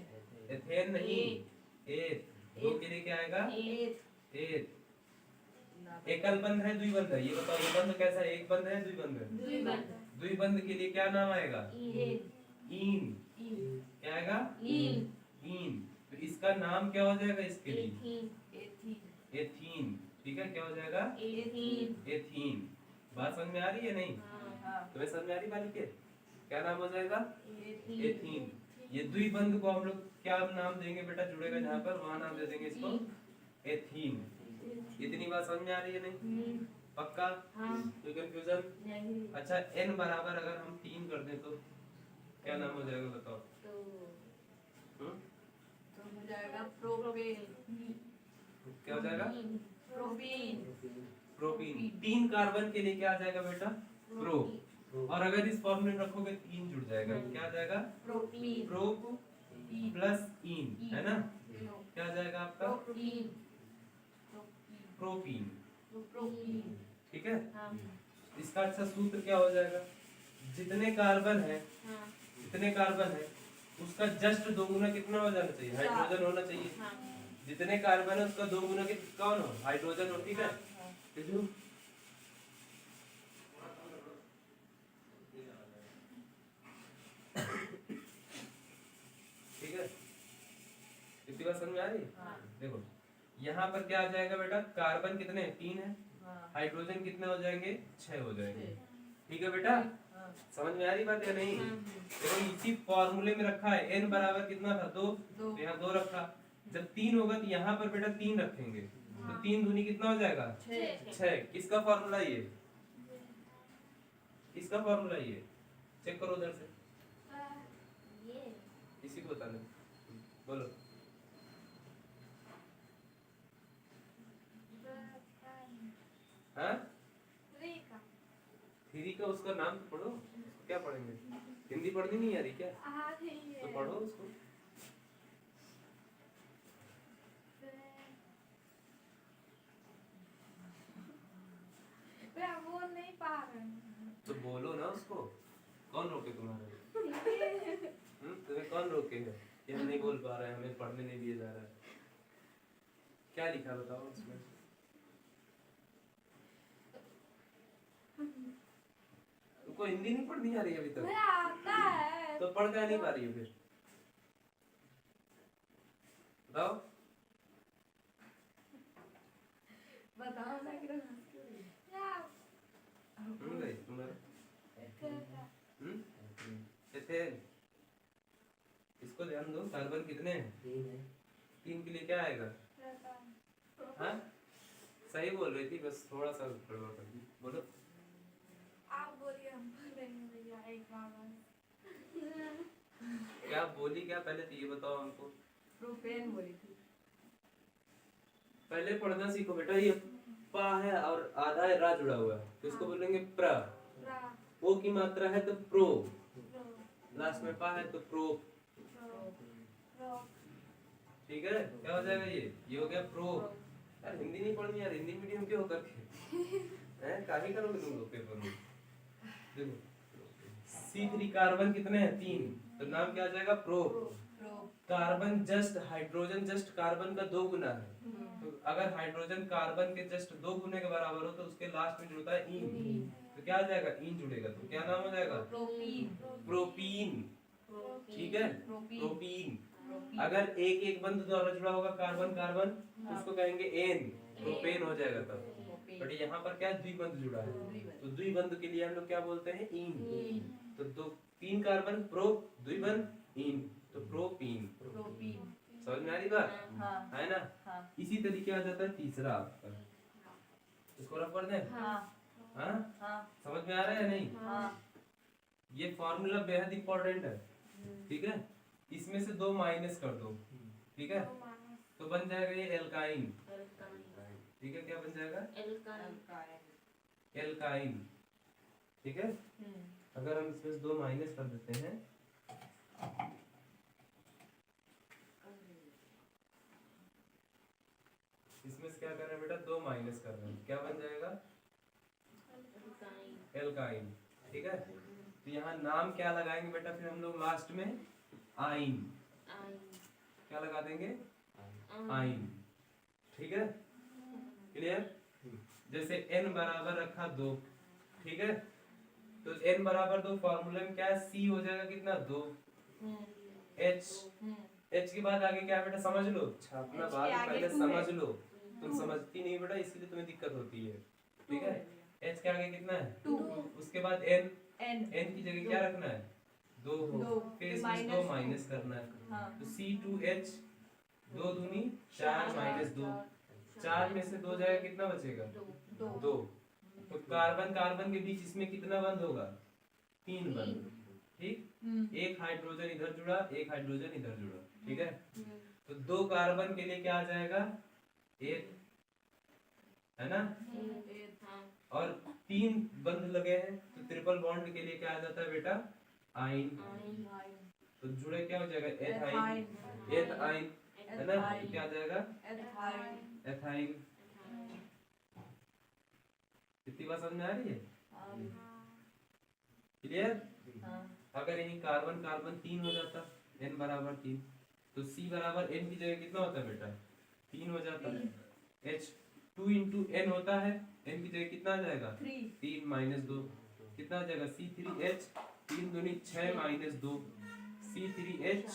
एथेन नहीं, एथ। 2 के लिए क्या आएगा? एथ। एकल बंध है द्विबंध है? ये बताओ, ये बंध कैसा है? एक बंध है द्विबंध है? द्विबंध के लिए क्या नाम आएगा? ईन। क्या आएगा? ईन। तो इसका नाम क्या हो जाएगा इसके लिए? एथीन, ठीक है? क्या हो जाएगा? एथीन। बात समझ में आ रही है नहीं? तुम्हें समझ में आ रही बालिके? क्या नाम हो जाएगा? एथीन। ये द्विबंध को हम लोग क्या नाम देंगे बेटा? जुड़ेगा जहाँ पर वहाँ नाम दे देंगे इसको एथीन। इतनी बात समझ में आ रही है नहीं? पक्का? कोई कंफ्यूजन? अच्छा, n बराबर अगर हम 3 कर दें तो क्या नाम हो जाएगा बताओ? तो हो जाएगा प्रोपेन। क्या हो जाएगा? प्रोपीन। प्रोपीन। 3 कार्बन के लिए क्या आ जाएगा बेटा? प्रो। और अगर इस फॉर्मूले में रखोगे 3 जुड़ जाएगा, क्या आ जाएगा? प्रोपीन। प्रो प्लस इन, है ना? क्या आ जाएगा आपका? प्रोपीन, ठीक है? इसका अच्छा सूत्र क्या हो जाएगा? जितने कार्बन है उसका जस्ट 2 गुना कितना हो जाना चाहिए? हाइड्रोजन होना चाहिए। जितने कार्बन है उसका 2 गुना कौन हो? हाइड्रोजन हो, ठीक है? ठीक है? इतनी बात समझ में आ रही? देखो यहाँ पर क्या आ जाएगा बेटा? कार्बन कितने हैं? 3 है। हाइड्रोजन कितने हो जाएंगे? 6 हो जाएंगे, ठीक है बेटा? समझ में आ रही बात या नहीं? देखो इसी फॉर्मूले में रखा है, n बराबर कितना था? 2। तो यहाँ 2 रखा। जब 3 होगा तो यहाँ पर बेटा 3 रखेंगे, तो 3 दूनी कितना हो जाएगा? 6। किसका फॉर्मूला ये? किसका फॉर्मूला ये? चेक करो उधर से, इसी को बताना। बोलो। हाँ? 3 का उसका नाम पढ़ो। क्या पढ़ेंगे? हिंदी पढ़नी नहीं आ रही क्या? तो पढ़ो उसको। बोल नहीं पा रहे। तो बोलो ना उसको। कौन रोके तुम्हारे? तुम्हें कौन रोके है कि हम नहीं बोल पा रहे हैं, हमें पढ़ने नहीं दिया जा रहा है? क्या लिखा बताओ उसमें? तुमको हिंदी नहीं पढ़नी आ रही अभी तक? आता है। तो पढ़ क्या नहीं पा रही हो फिर? बताओ। बताओ ना कि एथेन। इसको ध्यान दो, कार्बन कितने हैं? 3 के लिए क्या आएगा? हाँ सही बोल रही थी, बस थोड़ा सा गड़बड़ कर दी। बोलो। आप बोलिए, हम बोलेंगे भैया एक बार। क्या बोली? क्या पहले तो ये बताओ हमको। प्रोपेन बोली थी। पहले पढ़ना सीखो बेटा। ये पा है और आधा है रा जुड़ा हुआ है, तो इसको बोलेंगे प्र। ओ की मात्रा है तो प्रो, लास्ट में पा है तो प्रो, ठीक है? क्या हो जाएगा ये हो गया प्रो। यार हिंदी नहीं पढ़नी यार, हिंदी मीडियम के होकर के हैं काहे करोगे तुम लोग पेपर में? देखो C3 कार्बन कितने हैं? 3, तो नाम क्या आ जाएगा? Pro. Carbon just hydrogen just carbon का 2 गुना है। तो अगर हाइड्रोजन कार्बन के जस्ट 2 गुने के बराबर हो तो उसके लास्ट में जुड़ता है ईन। तो क्या आ जाएगा? ईन जुड़ेगा तो क्या नाम हो जाएगा? प्रोपीन। ठीक है, प्रोपीन। अगर एक एक बंध द्वारा जुड़ा होगा कार्बन कार्बन उसको कहेंगे एन, प्रोपेन हो जाएगा तब। बट यहाँ पर क्या द्विबंध जुड़ा है, तो द्विबंध के लिए हम लोग क्या बोलते हैं? ईन। तो दो 3 कार्बन प्रो, द्विबंध ईन, तो प्रोपीन। समझ में आ रही बात? है ना? इसी तरीके आ जाता है तीसरा आपका, इसको रख कर दें। समझ में आ रहा है नहीं? ये फॉर्मूला बेहद इंपॉर्टेंट है, ठीक है। इसमें से 2 माइनस कर दो, ठीक है, तो बन जाएगा ये एल्काइन। ठीक है, क्या बन जाएगा? एल्काइन। ठीक है, अगर हम इसमें से 2 माइनस कर देते हैं, इसमें से क्या कर रहे हैं बेटा? 2 माइनस कर रहे हैं, क्या बन जाएगा? एल्काइन। ठीक है, तो यहाँ नाम क्या लगाएंगे बेटा? फिर हम लोग लास्ट में आइन, क्या लगा देंगे? आइन। ठीक है, क्लियर? जैसे n बराबर रखा 2, ठीक है, तो n बराबर 2 फॉर्मूले में क्या है? C हो जाएगा कितना? 2 H। H के बाद आगे क्या है बेटा? समझ लो, छापना बाद में, पहले समझ लो। तुम समझती नहीं बेटा, इसलिए तुम्हें दिक्कत होती है। ठीक है, H के आगे कितना है? 2। उसके बाद n n की जगह क्या रखना है? 2। फिर इसमें 2 माइनस करना है, तो C2H 2 दूनी 4 माइनस 2, 4 में से 2 जाएगा, कितना बचेगा? 2। तो कार्बन कार्बन के बीच इसमें कितना बंध होगा? 3 बंध। ठीक, एक हाइड्रोजन इधर जुड़ा, एक हाइड्रोजन इधर जुड़ा, ठीक है। तो 2 कार्बन के लिए क्या आ जाएगा? 1, है ना? और 3 बंध लगे हैं, तो ट्रिपल बॉन्ड के लिए क्या आ जाता है बेटा? आइन। तो जुड़े क्या हो जाएगा? एथाइन। एथाइन, है ना? तो क्या आ जाएगा? एथाइन। कितनी बात समझ में आ रही है? क्लियर? अगर यही कार्बन कार्बन 3 हो जाता, n बराबर 3, तो C बराबर n की जगह कितना होता है बेटा? 3 हो जाता है। H 2 into n होता है, n की जगह कितना आ जाएगा? 3 माइनस 2, कितना आ जाएगा? C3H 3 दूनी 6 माइनस 2, C3H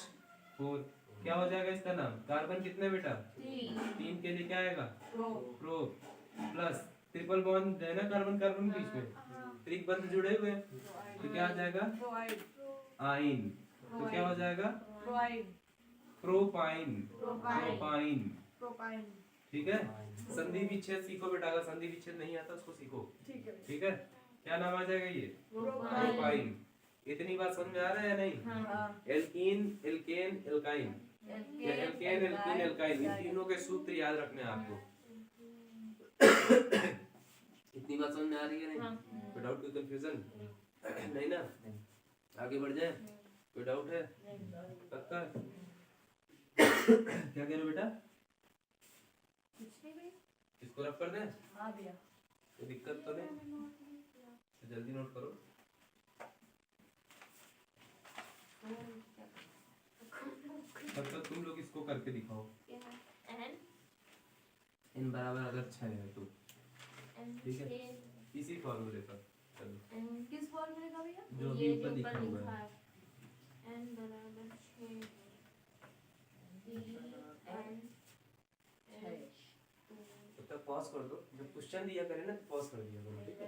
4। क्या हो जाएगा इसका नाम? कार्बन कितने बेटा? 3 के लिए क्या आएगा? प्रो। प्लस ट्रिपल बॉन्ड है ना कार्बन कार्बन के बीच में, त्रिक बंध जुड़े हुए, तो क्या आ जाएगा? आइन। तो क्या हो जाएगा? प्रोपाइन। प्रोपाइन। ठीक है, संधि विच्छेद सीखो बेटा, अगर संधि विच्छेद नहीं आता उसको सीखो। ठीक है, क्या नाम आ जाएगा ये? प्रोपाइन। इतनी बात समझ में आ रहा है या नहीं? Alkene, alkane, alkyne, alkane, alkene, alkyne, इन तीनों के सूत्र याद रखने हैं आपको। इतनी बात समझ में आ रही है नहीं? कोई डाउट, कोई कंफ्यूजन नहीं ना? आगे बढ़ जाए, कोई डाउट है? पक्का? क्या कह रहे हो बेटा? इसको रफ कर दें? हाँ भैया। कोई दिक्कत तो नहीं? तो जल्दी नोट करो। तब तक तुम लोग इसको करके दिखाओ। n बराबर अगर 6 है तो ठीक है, इसी फॉर्मूले पर चलो। किस फॉर्मूले का भैया? जो भी ऊपर लिखा हुआ है। n बराबर 6 तब पॉज कर दो, जब क्वेश्चन दिया करे ना तो पॉज कर दिया करो, ठीक है?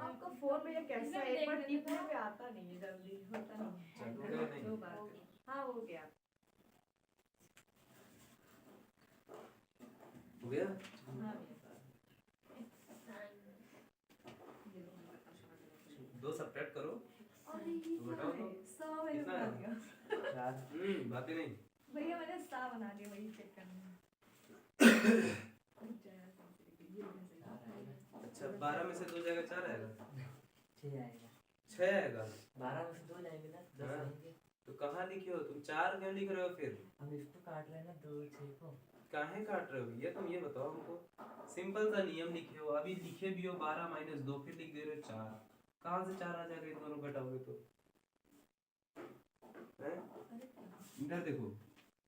आपका फोन में कैसा है? एक बार टिपने पे आता नहीं है, जल्दी होता नहीं। चलो नहीं, दो बार हाँ हो गया। हो गया? हाँ 2 सब्ट्रैक्ट करो तो बताओ तो कितना है? 4। बातें नहीं भैया, मैंने सा बना दिया, वही चेक करना है। अच्छा, 12 में से 2 जाएगा 4 आएगा? 6 आएगा। 6 आएगा? 12 में से 2 जाएंगे ना, 10 हाँ। आएंगे। तो कहाँ लिखे हो तुम? 4 क्यों लिख रहे हो फिर? हम इसको काट रहे हैं ना, 2 6 को। काहे काट रहे हो भैया? तुम ये बताओ हमको, सिंपल सा नियम लिखे हो, अभी लिखे भी हो 12 माइनस 2, फिर लिख दे रहे हो 4। कहाँ से 4 आ जाएगा इन दोनों घटाओगे तो? हैं? इधर देखो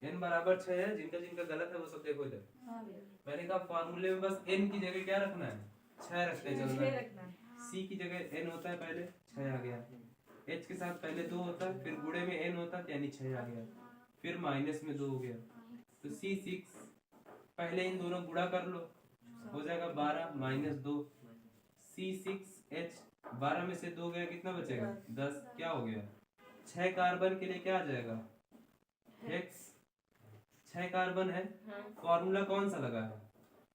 n बराबर 6 है, जिनका जिनका गलत है वो सब देखो इधर। हाँ भैया मैंने कहा फार्मूले में बस n की जगह क्या रखना है, 6 रखते चलना छह है। रखना है। c की जगह n होता है, पहले 6 आ गया। h के साथ पहले 2 होता है, फिर गुणे में n होता है यानी 6 आ गया, फिर माइनस में 2 हो गया। तो c6 पहले इन दोनों गुणा कर लो, हो जाएगा 12 माइनस 2। c6h 12 में से 2 गया, कितना बचेगा 10। क्या हो गया, 6 कार्बन के लिए क्या आ जाएगा हेक्स। 6 कार्बन है, फॉर्मूला कौन सा लगा है,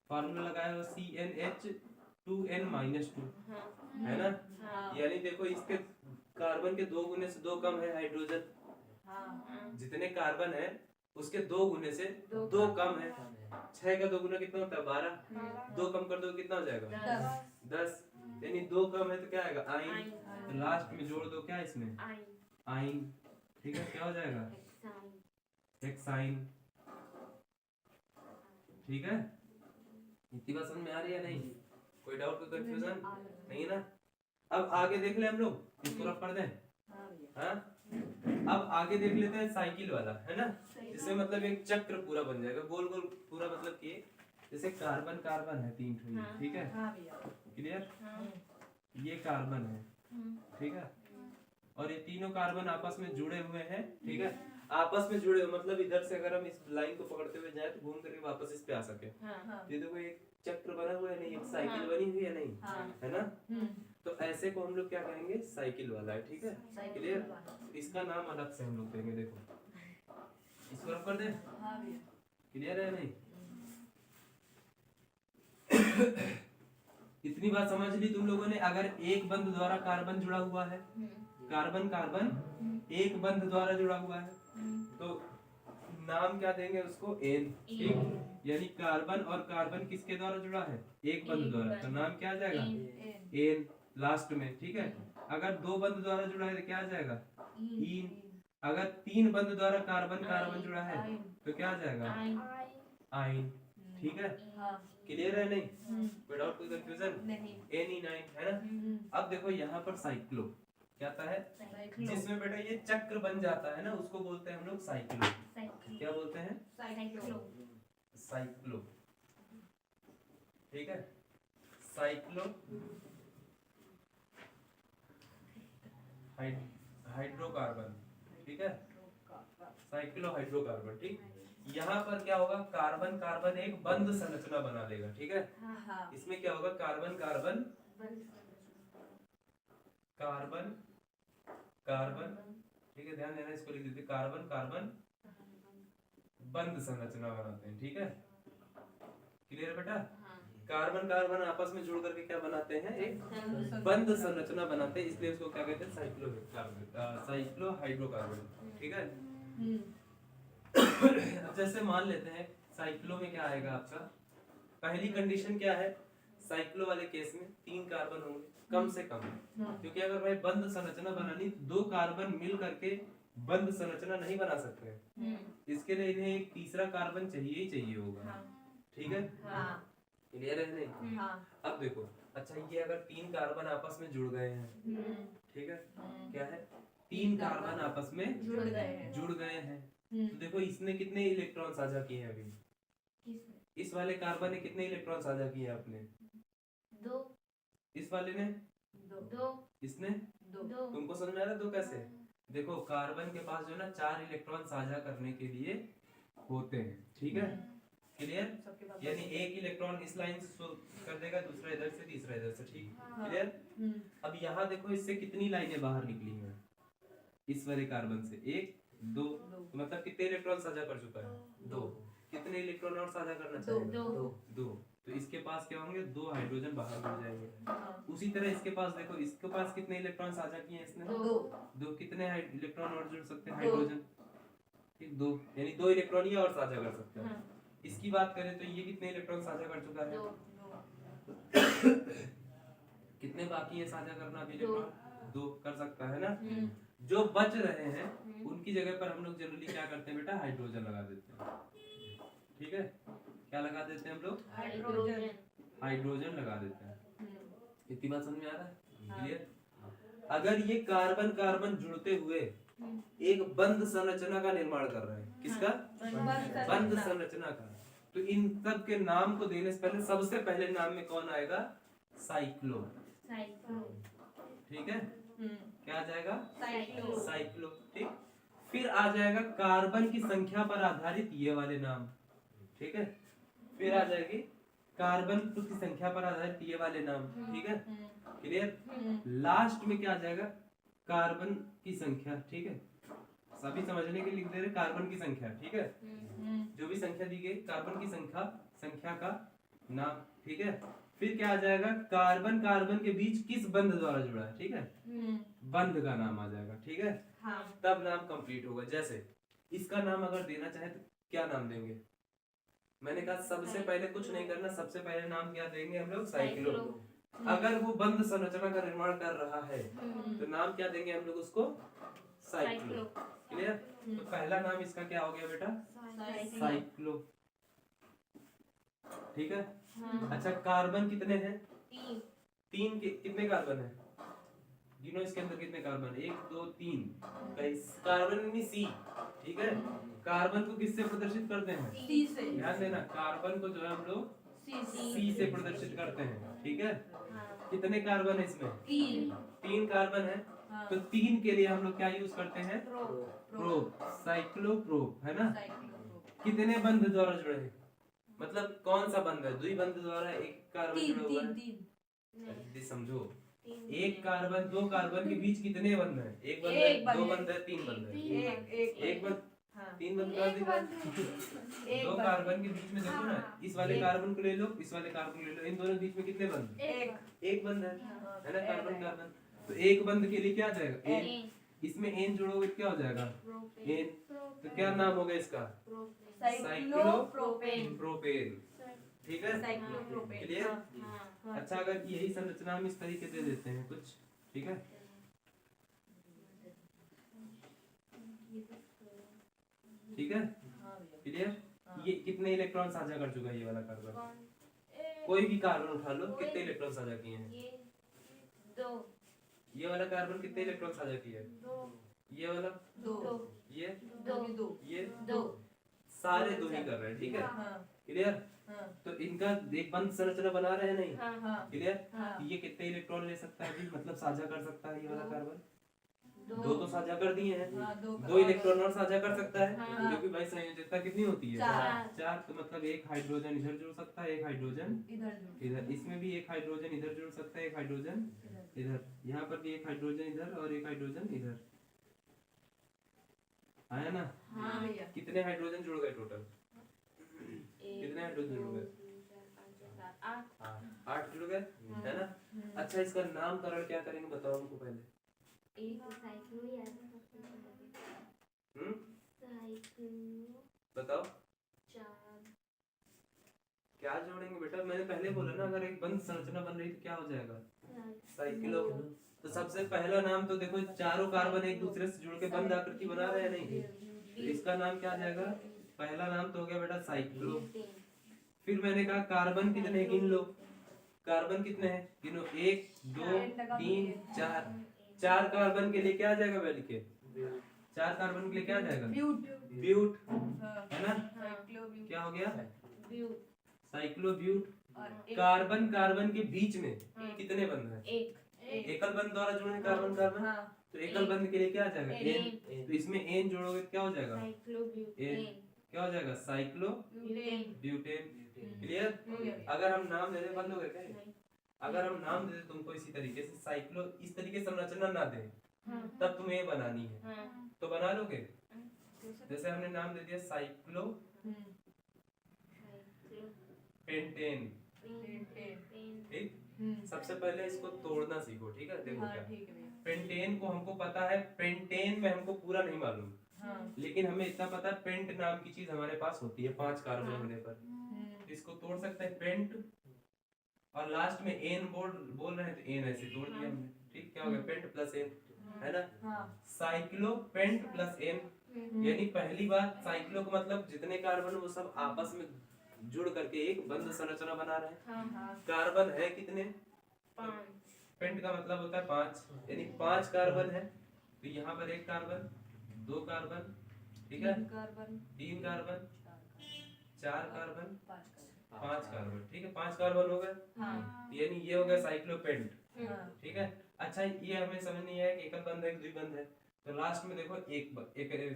फॉर्मूला लगाया हुआ CnH2n-2 है ना। यानी देखो इसके कार्बन के 2 गुने से 2 कम है हाइड्रोजन, जितने कार्बन है उसके 2 गुने से 2 कम है। 6 का 2 गुना कितना होता है 12, 2 कम कर दो कितना हो जाएगा 10, यानी 2 कम है तो क्या आएगा आइन। तो लास्ट में जोड़ दो क्या इसमें आइन, ठीक है। क्या हो जाएगा हेक्साइन, ठीक है। इतनी बात समझ में आ रही है नहीं, कोई डाउट कोई कंफ्यूजन नहीं ना। अब आगे देख ले हम लोग, इसको रफ कर दें। हाँ अब आगे देख लेते हैं साइकिल वाला, है ना। जिससे मतलब एक चक्र पूरा बन जाएगा, गोल गोल पूरा, मतलब कि जैसे कार्बन कार्बन है 3 ठो, ठीक है क्लियर। ये कार्बन है, ठीक है, और ये तीनों कार्बन आपस में जुड़े हुए हैं, ठीक है। आपस में जुड़े हुए मतलब इधर से अगर हम इस लाइन को पकड़ते हुए जाए तो घूम करके वापस इस पे आ सके। ये देखो एक चक्र बना हुआ है नहीं, एक साइकिल बनी हुई है नहीं, है ना। तो ऐसे को हम लोग क्या कहेंगे साइकिल वाला है, ठीक है क्लियर। इसका नाम अलग से हम लोग देंगे, देखो इसको रख कर दे, क्लियर है नहीं। इतनी बात समझ ली तुम लोगों ने। अगर एक बंध द्वारा कार्बन जुड़ा हुआ है, कार्बन कार्बन एक बंध द्वारा जुड़ा हुआ है, तो नाम क्या देंगे उसको एन, ठीक। यानी कार्बन और कार्बन किसके द्वारा जुड़ा है एक बंध द्वारा, तो नाम क्या आ जाएगा एन लास्ट में, ठीक है। अगर 2 बंध द्वारा जुड़ा है तो क्या आ जाएगा इन। अगर 3 बंध द्वारा कार्बन कार्बन जुड़ा है तो क्या आ जाएगा आइन, ठीक है क्लियर है नहीं, कोई डाउट कोई कंफ्यूजन नहीं। Ni9 है ना। अब देखो यहाँ पर साइक्लो क्या आता है, जिसमें बेटा ये चक्र बन जाता है ना, उसको बोलते हैं हम लोग साइक्लो। क्या बोलते हैं साइक्लो, ठीक है। साइक्लो हाइड्रोकार्बन, ठीक है, साइक्लो हाइड्रोकार्बन, ठीक। यहाँ पर क्या होगा, कार्बन कार्बन एक बंध संरचना बना लेगा, ठीक है। इसमें क्या होगा, कार्बन कार्बन कार्बन कार्बन, ठीक है, ध्यान देना, इसको लिख देते कार्बन कार्बन बंध संरचना बनाते हैं, ठीक है क्लियर बेटा। कार्बन कार्बन आपस में जुड़ करके क्या बनाते हैं एक बंध संरचना बनाते हैं, इसलिए उसको क्या कहते हैं साइक्लो हाइड्रोकार्बन, ठीक है। अब जैसे मान लेते हैं साइक्लो में क्या आएगा आपका, पहली कंडीशन क्या है, साइक्लो वाले केस में 3 कार्बन होंगे कम से कम, क्योंकि अगर भाई बंध संरचना बनानी 2 कार्बन मिल करके बंध संरचना नहीं बना सकते, इसके लिए इन्हें एक तीसरा कार्बन चाहिए ही चाहिए होगा, ठीक है क्लियर है नहीं। अब देखो अच्छा, ये अगर 3 कार्बन आपस में जुड़ गए हैं, ठीक है, क्या है 3 कार्बन आपस में जुड़ गए हैं, तो देखो इसने कितने इलेक्ट्रॉन साझा किए हैं अभी, इस वाले कार्बन ने कितने इलेक्ट्रॉन साझा किए हैं आपने 2, इस वाले ने 2, इसने 2, तुमको समझ में आ रहा है 2 कैसे, देखो कार्बन के पास जो है ना 4 इलेक्ट्रॉन साझा करने के लिए होते हैं, ठीक है क्लियर। यानी एक इलेक्ट्रॉन इस लाइन से कर देगा, दूसरा इधर से, तीसरा इधर से, ठीक क्लियर। अब यहाँ देखो इससे कितनी लाइनें बाहर निकली हैं, इस वाले कार्बन से 1 2, तो मतलब कितने इलेक्ट्रॉन साझा कर चुका है 2, कितने इलेक्ट्रॉन और साझा करना चाहेगा 2, तो इसके पास क्या होंगे 2 हाइड्रोजन बाहर हो जाएंगे। उसी तरह इसके पास देखो, इसके पास कितने इलेक्ट्रॉन साझा किए हैं इसने 2, कितने इलेक्ट्रॉन और जुड़ सकते हैं हाइड्रोजन, ठीक 2, यानी 2 इलेक्ट्रॉन ही और साझा कर सकते हैं। इसकी बात करें तो ये कितने इलेक्ट्रॉन साझा कर चुका है 2, कितने बाकी है साझा करना अभी इलेक्ट्रॉन 2 कर सकता है ना। जो बच रहे हैं उनकी जगह पर हम लोग जनरली क्या करते हैं बेटा हाइड्रोजन लगा देते हैं, ठीक है क्या लगा देते हैं हम लोग हाइड्रोजन लगा देते हैं। इतनी बात समझ में आ रहा है क्लियर। अगर ये कार्बन कार्बन जुड़ते हुए एक बंद संरचना का निर्माण कर रहे हैं। किसका? बंद संरचना का। तो इन सब के नाम को देने से पहले सबसे पहले नाम में कौन आएगा? साइक्लो। ठीक है, क्या आ जाएगा? साइक्लो। ठीक, फिर आ जाएगा कार्बन की संख्या पर आधारित ये वाले नाम। ठीक है, फिर आ जाएगी कार्बन की संख्या पर आधारित ये वाले नाम। ठीक है, क्लियर। लास्ट में क्या आ जाएगा? कार्बन की संख्या। ठीक है, सभी समझने के लिए लिख दे रहे कार्बन की संख्या। ठीक है, जो भी संख्या दी गई कार्बन की संख्या का नाम। ठीक है, फिर क्या आ जाएगा? कार्बन कार्बन के बीच किस बंध द्वारा जुड़ा है। ठीक है, बंध का नाम आ जाएगा। ठीक है, तब नाम कंप्लीट होगा। जैसे इसका नाम अगर देना चाहे तो क्या नाम देंगे? मैंने कहा सबसे पहले कुछ नहीं करना, सबसे पहले नाम क्या देंगे हम लोग? साइक्लो। अगर वो बंध संरचना का निर्माण कर रहा है तो नाम क्या देंगे हम लोग उसको? साइक्लो। क्लियर। तो पहला नाम इसका क्या हो गया बेटा? साइक्लो। ठीक है। अच्छा, कार्बन कितने हैं? 3 के कितने कार्बन है? गिनो इसके अंदर कितने कार्बन? 1 2 3। कार्बन यानी सी। ठीक है, कार्बन को किससे प्रदर्शित करते हैं? सी से। ध्यान देना, कार्बन को जो है हम लोग सी से प्रदर्शित करते हैं। ठीक है, कितने कार्बन है इसमें? 3 कार्बन है। तो 3 के लिए हम लोग क्या यूज करते हैं? प्रोप, साइक्लोप्रोप, है ना। कितने बंध द्वारा जुड़े हैं? मतलब कौन सा बंध है? द्विबंध द्वारा एक कार्बन जुड़ा हुआ है। जल्दी समझो, एक कार्बन 2 कार्बन के बीच कितने बंध हैं? एक बंध है, 2 बंध है, 3 बंध है। एक बंध, 3 बंध कर दिया। 2 कार्बन के बीच में देखो ना, इस वाले कार्बन को ले लो, इस वाले कार्बन को ले लो, इन दोनों के बीच में कितने बंध? एक बंध है ना, कार्बन कार्बन। तो एक बंध के लिए क्या आ जाएगा? एन। इसमें एन जोड़ोगे क्या हो जाएगा? एन। तो क्या नाम होगा इसका? साइक्लोप्रोपेन। ठीक है, क्लियर। अच्छा, अगर यही संरचना हम इस तरीके से देते हैं कुछ, ठीक है, ठीक है, क्लियर। ये कितने इलेक्ट्रॉन साझा कर चुका है ये वाला कार्बन? कोई भी कार्बन उठा लो, कितने इलेक्ट्रॉन साझा किए हैं? 2। ये वाला कार्बन कितने इलेक्ट्रॉन साझा किए हैं? 2। ये वाला 2। ये 2। ये 2। सारे 2 ही कर रहे हैं। ठीक है, क्लियर। तो इनका एक बंध संरचना बना रहे हैं नहीं? क्लियर। ये कितने इलेक्ट्रॉन ले सकता है? मतलब साझा कर सकता है ये वाला कार्बन? 2 तो साझा कर दिए हैं, 2 इलेक्ट्रॉन और साझा कर सकता है, क्योंकि भाई संयोजकता कितनी होती है? 4। तो मतलब एक हाइड्रोजन इधर जुड़ सकता है, एक हाइड्रोजन इधर, इसमें भी एक हाइड्रोजन इधर जुड़ सकता है, एक हाइड्रोजन इधर, यहाँ पर भी एक हाइड्रोजन इधर और एक हाइड्रोजन इधर। आया ना? कितने हाइड्रोजन जुड़ गए टोटल? कितने हाइड्रोजन जुड़ गए? 8 जुड़ गए, है ना। अच्छा, इसका नामकरण क्या करेंगे बताओ हमको पहले। बताओ क्या जोड़ेंगे बेटा? मैंने पहले बोला ना, अगर एक बंध संरचना बन रही तो क्या हो जाएगा? साइक्लो। तो सबसे पहला नाम तो देखो, चारों कार्बन एक दूसरे से जुड़ के बंध आकृति बना रहे हैं नहीं, तो इसका नाम क्या आ जाएगा? पहला नाम तो हो गया बेटा साइक्लो। फिर मैंने कहा कार्बन कितने गिन लो, कार्बन कितने हैं गिनो, 1 2 3 4। 4 कार्बन के लिए क्या आ जाएगा वैल्यू के? 4 कार्बन के लिए क्या आ जाएगा? ब्यूट, है ना। क्या हो गया? साइक्लोब्यूट। कार्बन कार्बन के बीच में कितने बंध हैं? एकल बंध द्वारा जुड़े कार्बन कार्बन। तो एकल बंध के लिए क्या आ जाएगा? एन। तो इसमें एन जोड़ोगे क्या हो जाएगा? एन। क्या हो जाएगा? साइक्लोब्यूटेन। क्लियर। अगर हम नाम दे दे, बंद हो गए क्या? अगर हम नाम दे दे तुमको इसी तरीके से, साइक्लो, इस तरीके से संरचना ना दे, तब तुम्हें ये बनानी है, तो बना लोगे। जैसे हमने नाम दे दिया साइक्लो पेंटेन। ठीक, सबसे पहले इसको तोड़ना सीखो। ठीक है, देखो क्या पेंटेन को हमको पता है, पेंटेन में हमको पूरा नहीं मालूम, लेकिन हमें इतना पता है पेंट नाम की चीज हमारे पास होती है 5 कार्बन होने पर। इसको तोड़ सकते हैं पेंट, और लास्ट में एन बोल रहे हैं तो एन ऐसे तोड़ दिया हमने। ठीक, क्या हो गया? पेंट प्लस एन, है ना। साइक्लो पेंट प्लस एन, यानी पहली बात साइक्लो का मतलब जितने कार्बन वो सब आपस में जुड़ करके एक बंध संरचना बना रहे हैं। कार्बन है कितने? 5। पेंट का मतलब होता है 5, यानी 5 कार्बन है, तो यहाँ पर एक कार्बन, 2 कार्बन, ठीक है, कार्बन 3 कार्बन, 4 कार्बन, 5 5 कार्बन, ठीक है, 5 कार्बन हो गए, हाँ यानी ये हो गया साइक्लोपेंट, हाँ ठीक है। अच्छा ये हमें समझ नहीं आया कि एकल बंध है कि द्विबंध है, तो लास्ट में देखो एक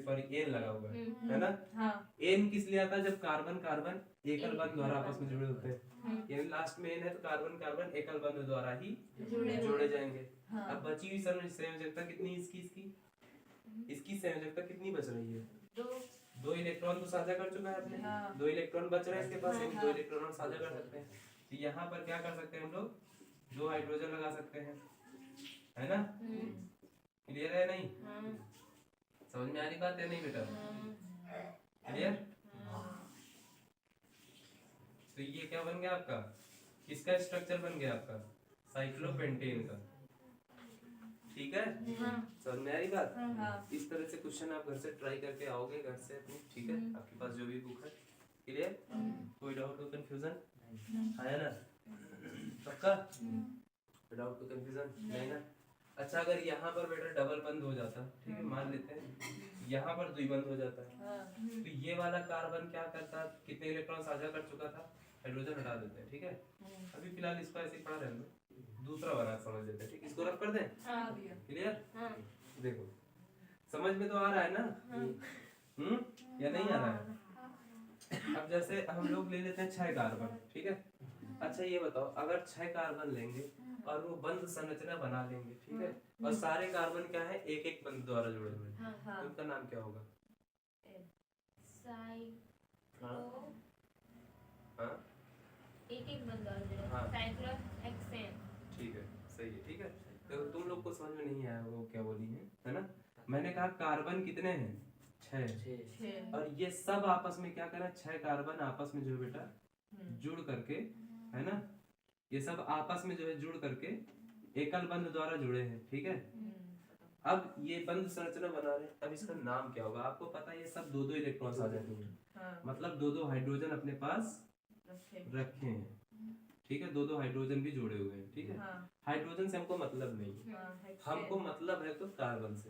सॉरी एन लगा हुआ है ना। हाँ एन किस लिए आता है, जब कार्बन कार्बन एकल बंध द्वारा आपस में जुड़े होते हैं, यानी लास्ट में एन है तो कार्बन कार्बन एकल बंध द्वारा ही जोड़े जाएंगे। हाँ। अब बची हुई संयोजकता कितनी, इसकी संयोजकता कितनी बच रही है, 2 इलेक्ट्रॉन तो साझा कर चुका है आपने, हाँ। 2 इलेक्ट्रॉन बच रहे हैं इसके पास, यानी हाँ। 2 इलेक्ट्रॉन और साझा कर सकते हैं। तो यहाँ पर क्या कर सकते हैं हम लोग, 2 हाइड्रोजन लगा सकते हैं, है ना। क्लियर है नहीं, समझ में आ रही बात है नहीं बेटा, क्लियर। तो ये क्या बन गया आपका, किसका स्ट्रक्चर बन गया आपका, साइक्लोपेंटेन का, ठीक है। समझ में आ रही बात। हाँ। इस तरह से क्वेश्चन आप घर से ट्राई करके आओगे घर से अपने, ठीक है, आपके पास जो भी बुक है, क्लियर। कोई डाउट हो, कंफ्यूजन आया ना, पक्का डाउट तो कंफ्यूजन नहीं ना। अच्छा अगर यहाँ पर बेटा डबल बंद हो जाता, ठीक है, मान लेते हैं यहाँ पर द्विबंध हो जाता है, तो ये वाला कार्बन क्या करता, कितने इलेक्ट्रॉन साझा कर चुका था, हाइड्रोजन हटा देते हैं, ठीक है। अभी फिलहाल इसको ऐसे ही पढ़ा रहने दो, दूसरा वाला समझ लेते हैं, ठीक, इसको रफ कर दें, क्लियर। देखो समझ में तो आ रहा है ना, या नहीं आ रहा है। अब जैसे हम लोग ले लेते हैं 6 कार्बन, ठीक है। अच्छा ये बताओ अगर 6 कार्बन लेंगे और वो बंध संरचना बना लेंगे, ठीक है, और सारे कार्बन क्या है, एक एक बंध द्वारा जुड़े हुए हैं, तो उनका नाम क्या होगा, हाँ एक बंदा हाँ। साइक्लोहेक्सेन। ठीक है, सही है, ठीक है। देखो तुम लोग को समझ में नहीं आया वो क्या बोली है ना। मैंने कहा कार्बन कितने हैं, 6, और ये सब आपस में क्या करें, 6 कार्बन आपस में जो है बेटा जुड़ करके, है ना, ये सब आपस में जो है जुड़ करके एकल बंध द्वारा जुड़े हैं, ठीक है। अब ये बंध संरचना बना रहे हैं, अब इसका नाम क्या होगा, आपको पता है ये सब 2-2 इलेक्ट्रॉन साझा किए हैं, मतलब 2-2 हाइड्रोजन अपने पास रखे हैं, ठीक है, 2-2 हाइड्रोजन भी जोड़े हुए हैं, ठीक है। हाइड्रोजन से हमको मतलब नहीं है, हमको मतलब है तो कार्बन से।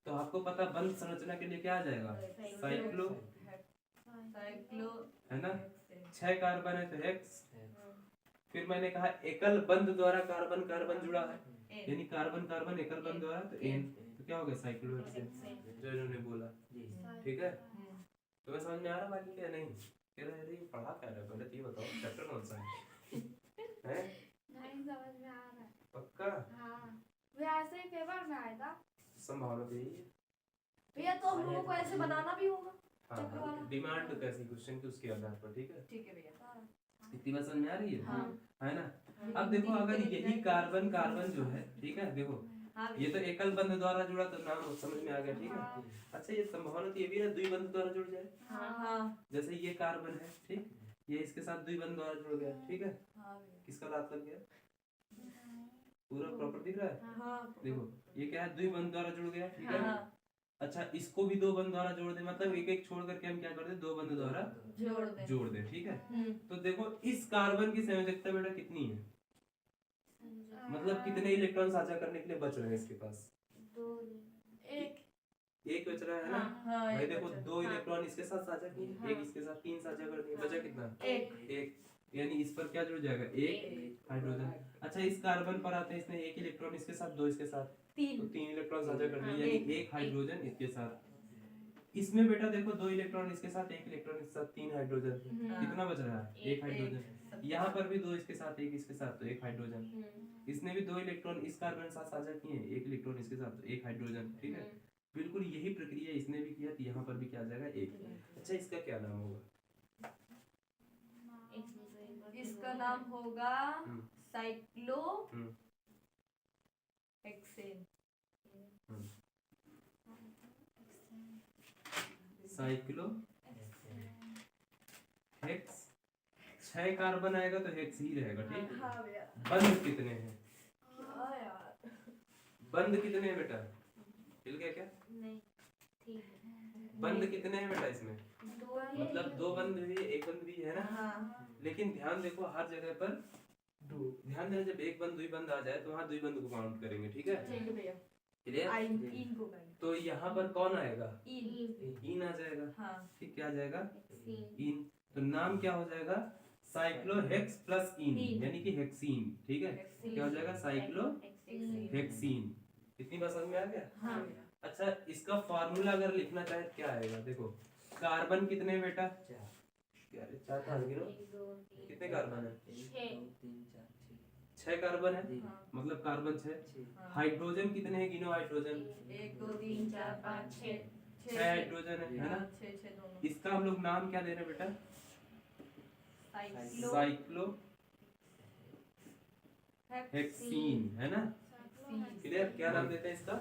तो आपको पता बंध संरचना के लिए क्या आ जाएगा, साइक्लो, है ना, 6 कार्बन है तो हेक्स। फिर मैंने कहा एकल बंध द्वारा कार्बन कार्बन जुड़ा है, यानी कार्बन कार्बन एकल बंध द्वारा, तो एन, तो क्या हो गया साइक्लोहेक्सेन, जो इन्होंने बोला, ठीक है। तो मैं समझ में आ रहा बाकी क्या नहीं, कह रहे अरे पढ़ा क्या है, पहले तो ये बताओ चैप्टर कौन सा है नहीं समझ में आ रहा है। पक्का, हाँ वैसे ही पेपर में आएगा संभावना तो यही है। भैया तो हम लोगों को ऐसे बनाना भी होगा, हाँ, डिमांड कैसी क्वेश्चन की उसके आधार पर, ठीक है। ठीक है भैया। इतनी बात समझ में आ रही है, हाँ। है ना। अब देखो अगर यही कार्बन कार्बन जो है, ठीक है, देखो ये तो एकल बंध द्वारा जुड़ा, तो नाम समझ में आ गया, ठीक है। अच्छा ये संभावना तो ये भी है द्विबंध द्वारा जुड़ जाए, जैसे ये कार्बन है, ठीक, ये इसके साथ द्विबंध द्वारा जुड़ गया, ठीक है। किसका दांत लग गया, पूरा प्रॉपर दिख रहा है, देखो ये क्या है, द्विबंध द्वारा जुड़ गया, ठीक है। अच्छा इसको भी 2 बंध द्वारा जोड़ दे, मतलब एक एक छोड़ करके हम क्या कर दे, 2 बंध द्वारा जोड़ दे, ठीक है। तो देखो इस कार्बन की संयोजकता बेटा कितनी है, मतलब कितने इलेक्ट्रॉन साझा करने के लिए बच रहे हैं इसके पास, एक बच रहा है ना। भाई देखो 2 इलेक्ट्रॉन इसके साथ साझा किए, एक इसके साथ, 3 साझा कर दिए, बचा कितना, एक, यानी इस पर क्या जुड़ जाएगा, एक हाइड्रोजन। अच्छा इस कार्बन पर आते हैं, इसने एक इलेक्ट्रॉन इसके साथ, 2 इसके साथ, तो 3 इलेक्ट्रॉन साझा कर दिए, यानी एक हाइड्रोजन इसके साथ। इसमें बेटा देखो 2 इलेक्ट्रॉन इसके साथ, 1 इलेक्ट्रॉन इसके साथ, 3 हाइड्रोजन, कितना बच रहा है, 1 हाइड्रोजन। यहाँ पर भी 2 इसके साथ, 1 इसके साथ, तो 1 हाइड्रोजन। इसने भी 2 इलेक्ट्रॉन इस कार्बन के साथ साझा किए, 1 इलेक्ट्रॉन इसके साथ, तो 1 हाइड्रोजन, ठीक है। बिल्कुल यही प्रक्रिया इसने भी किया, तो यहाँ पर भी क्या आ जाएगा, 1। अच्छा इसका क्या नाम होगा, इसका नाम होगा cyclo hexane. Cyclo hex, 6 carbon आएगा तो हेक्स ही रहेगा, ठीक। हाँ भैया। बंध कितने हैं, हाँ यार, बंध कितने हैं बेटा, हिल गया क्या, नहीं ठीक है। बंध कितने हैं बेटा इसमें, 2 मतलब 2 बंध भी, 1 बंध भी है ना। हाँ। लेकिन ध्यान देखो हर जगह पर ध्यान देना, जब 1 बंध 2 बंध आ जाए तो वहाँ 2 बंध को काउंट करेंगे, ठीक है। ठीक है भैया। क्लियर? इन को कहेंगे तो यहाँ पर कौन आएगा? इन। इन आ जाएगा। हाँ ठीक, क्या आ जाएगा? हेक्सेन इन। तो नाम क्या हो जाएगा? साइक्लोहेक्स प्लस इन, यानी कि हेक्सीन। ठीक है, क्या हो जाएगा? साइक्लोहेक्सीन। इतनी बात समझ में आ गया? हाँ अच्छा, इसका फार्मूला अगर लिखना चाहे क्या आएगा? देखो, कार्बन कितने हैं बेटा? चार। 4 था गिनो। 1 2 3 कितने कार्बन है? 1 2 3 4 6 कार्बन है, 6 मतलब कार्बन 6। 6 हाइड्रोजन कितने हैं? गिनो हाइड्रोजन। 1 2 3 4 5 6 6 हाइड्रोजन है ना? 6 दोनों। इसका हम लोग नाम क्या दे रहे हैं बेटा? साइक्लो हेक्सीन, है ना? क्लियर? क्या नाम देते हैं इसका?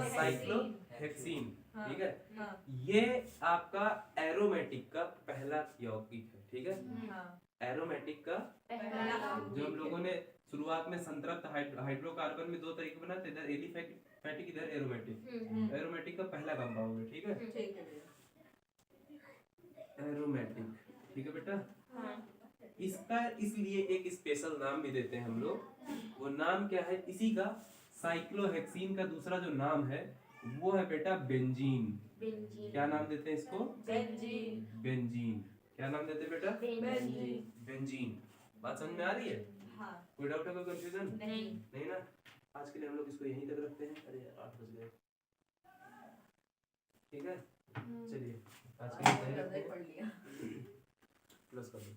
साइक्लोहेक्सीन। ठीक है, हाँ ये आपका एरोमेटिक का पहला यौगिक है। ठीक है, हाँ एरोमेटिक का जो हम लोगों ने शुरुआत में संतृप्त हाइड्रोकार्बन में 2 तरीके बनाते, इधर एलिफैटिक इधर एरोमेटिक। एरोमेटिक का पहला कंपाउंड है। ठीक है, ठीक है भैया। एरोमेटिक। ठीक है बेटा, हाँ इसका इसलिए एक स्पेशल नाम भी देते हैं हम लोग। वो नाम क्या है इसी का? साइक्लोहेक्सीन का दूसरा जो नाम है वो है बेटा बेंजीन। बेंजीन क्या नाम देते हैं इसको? बेंजीन। बेंजीन। क्या नाम देते हैं बेटा? Benzene benzene. बात समझ में आ रही है? हाँ कोई डाउट है, कोई कंफ्यूजन? नहीं नहीं ना? आज के लिए हम लोग इसको यहीं तक रखते हैं। अरे यार 8 बज गए। ठीक है, चलिए आज के लिए यहीं रखते हैं। पढ़ लिया। प्लस कर दो।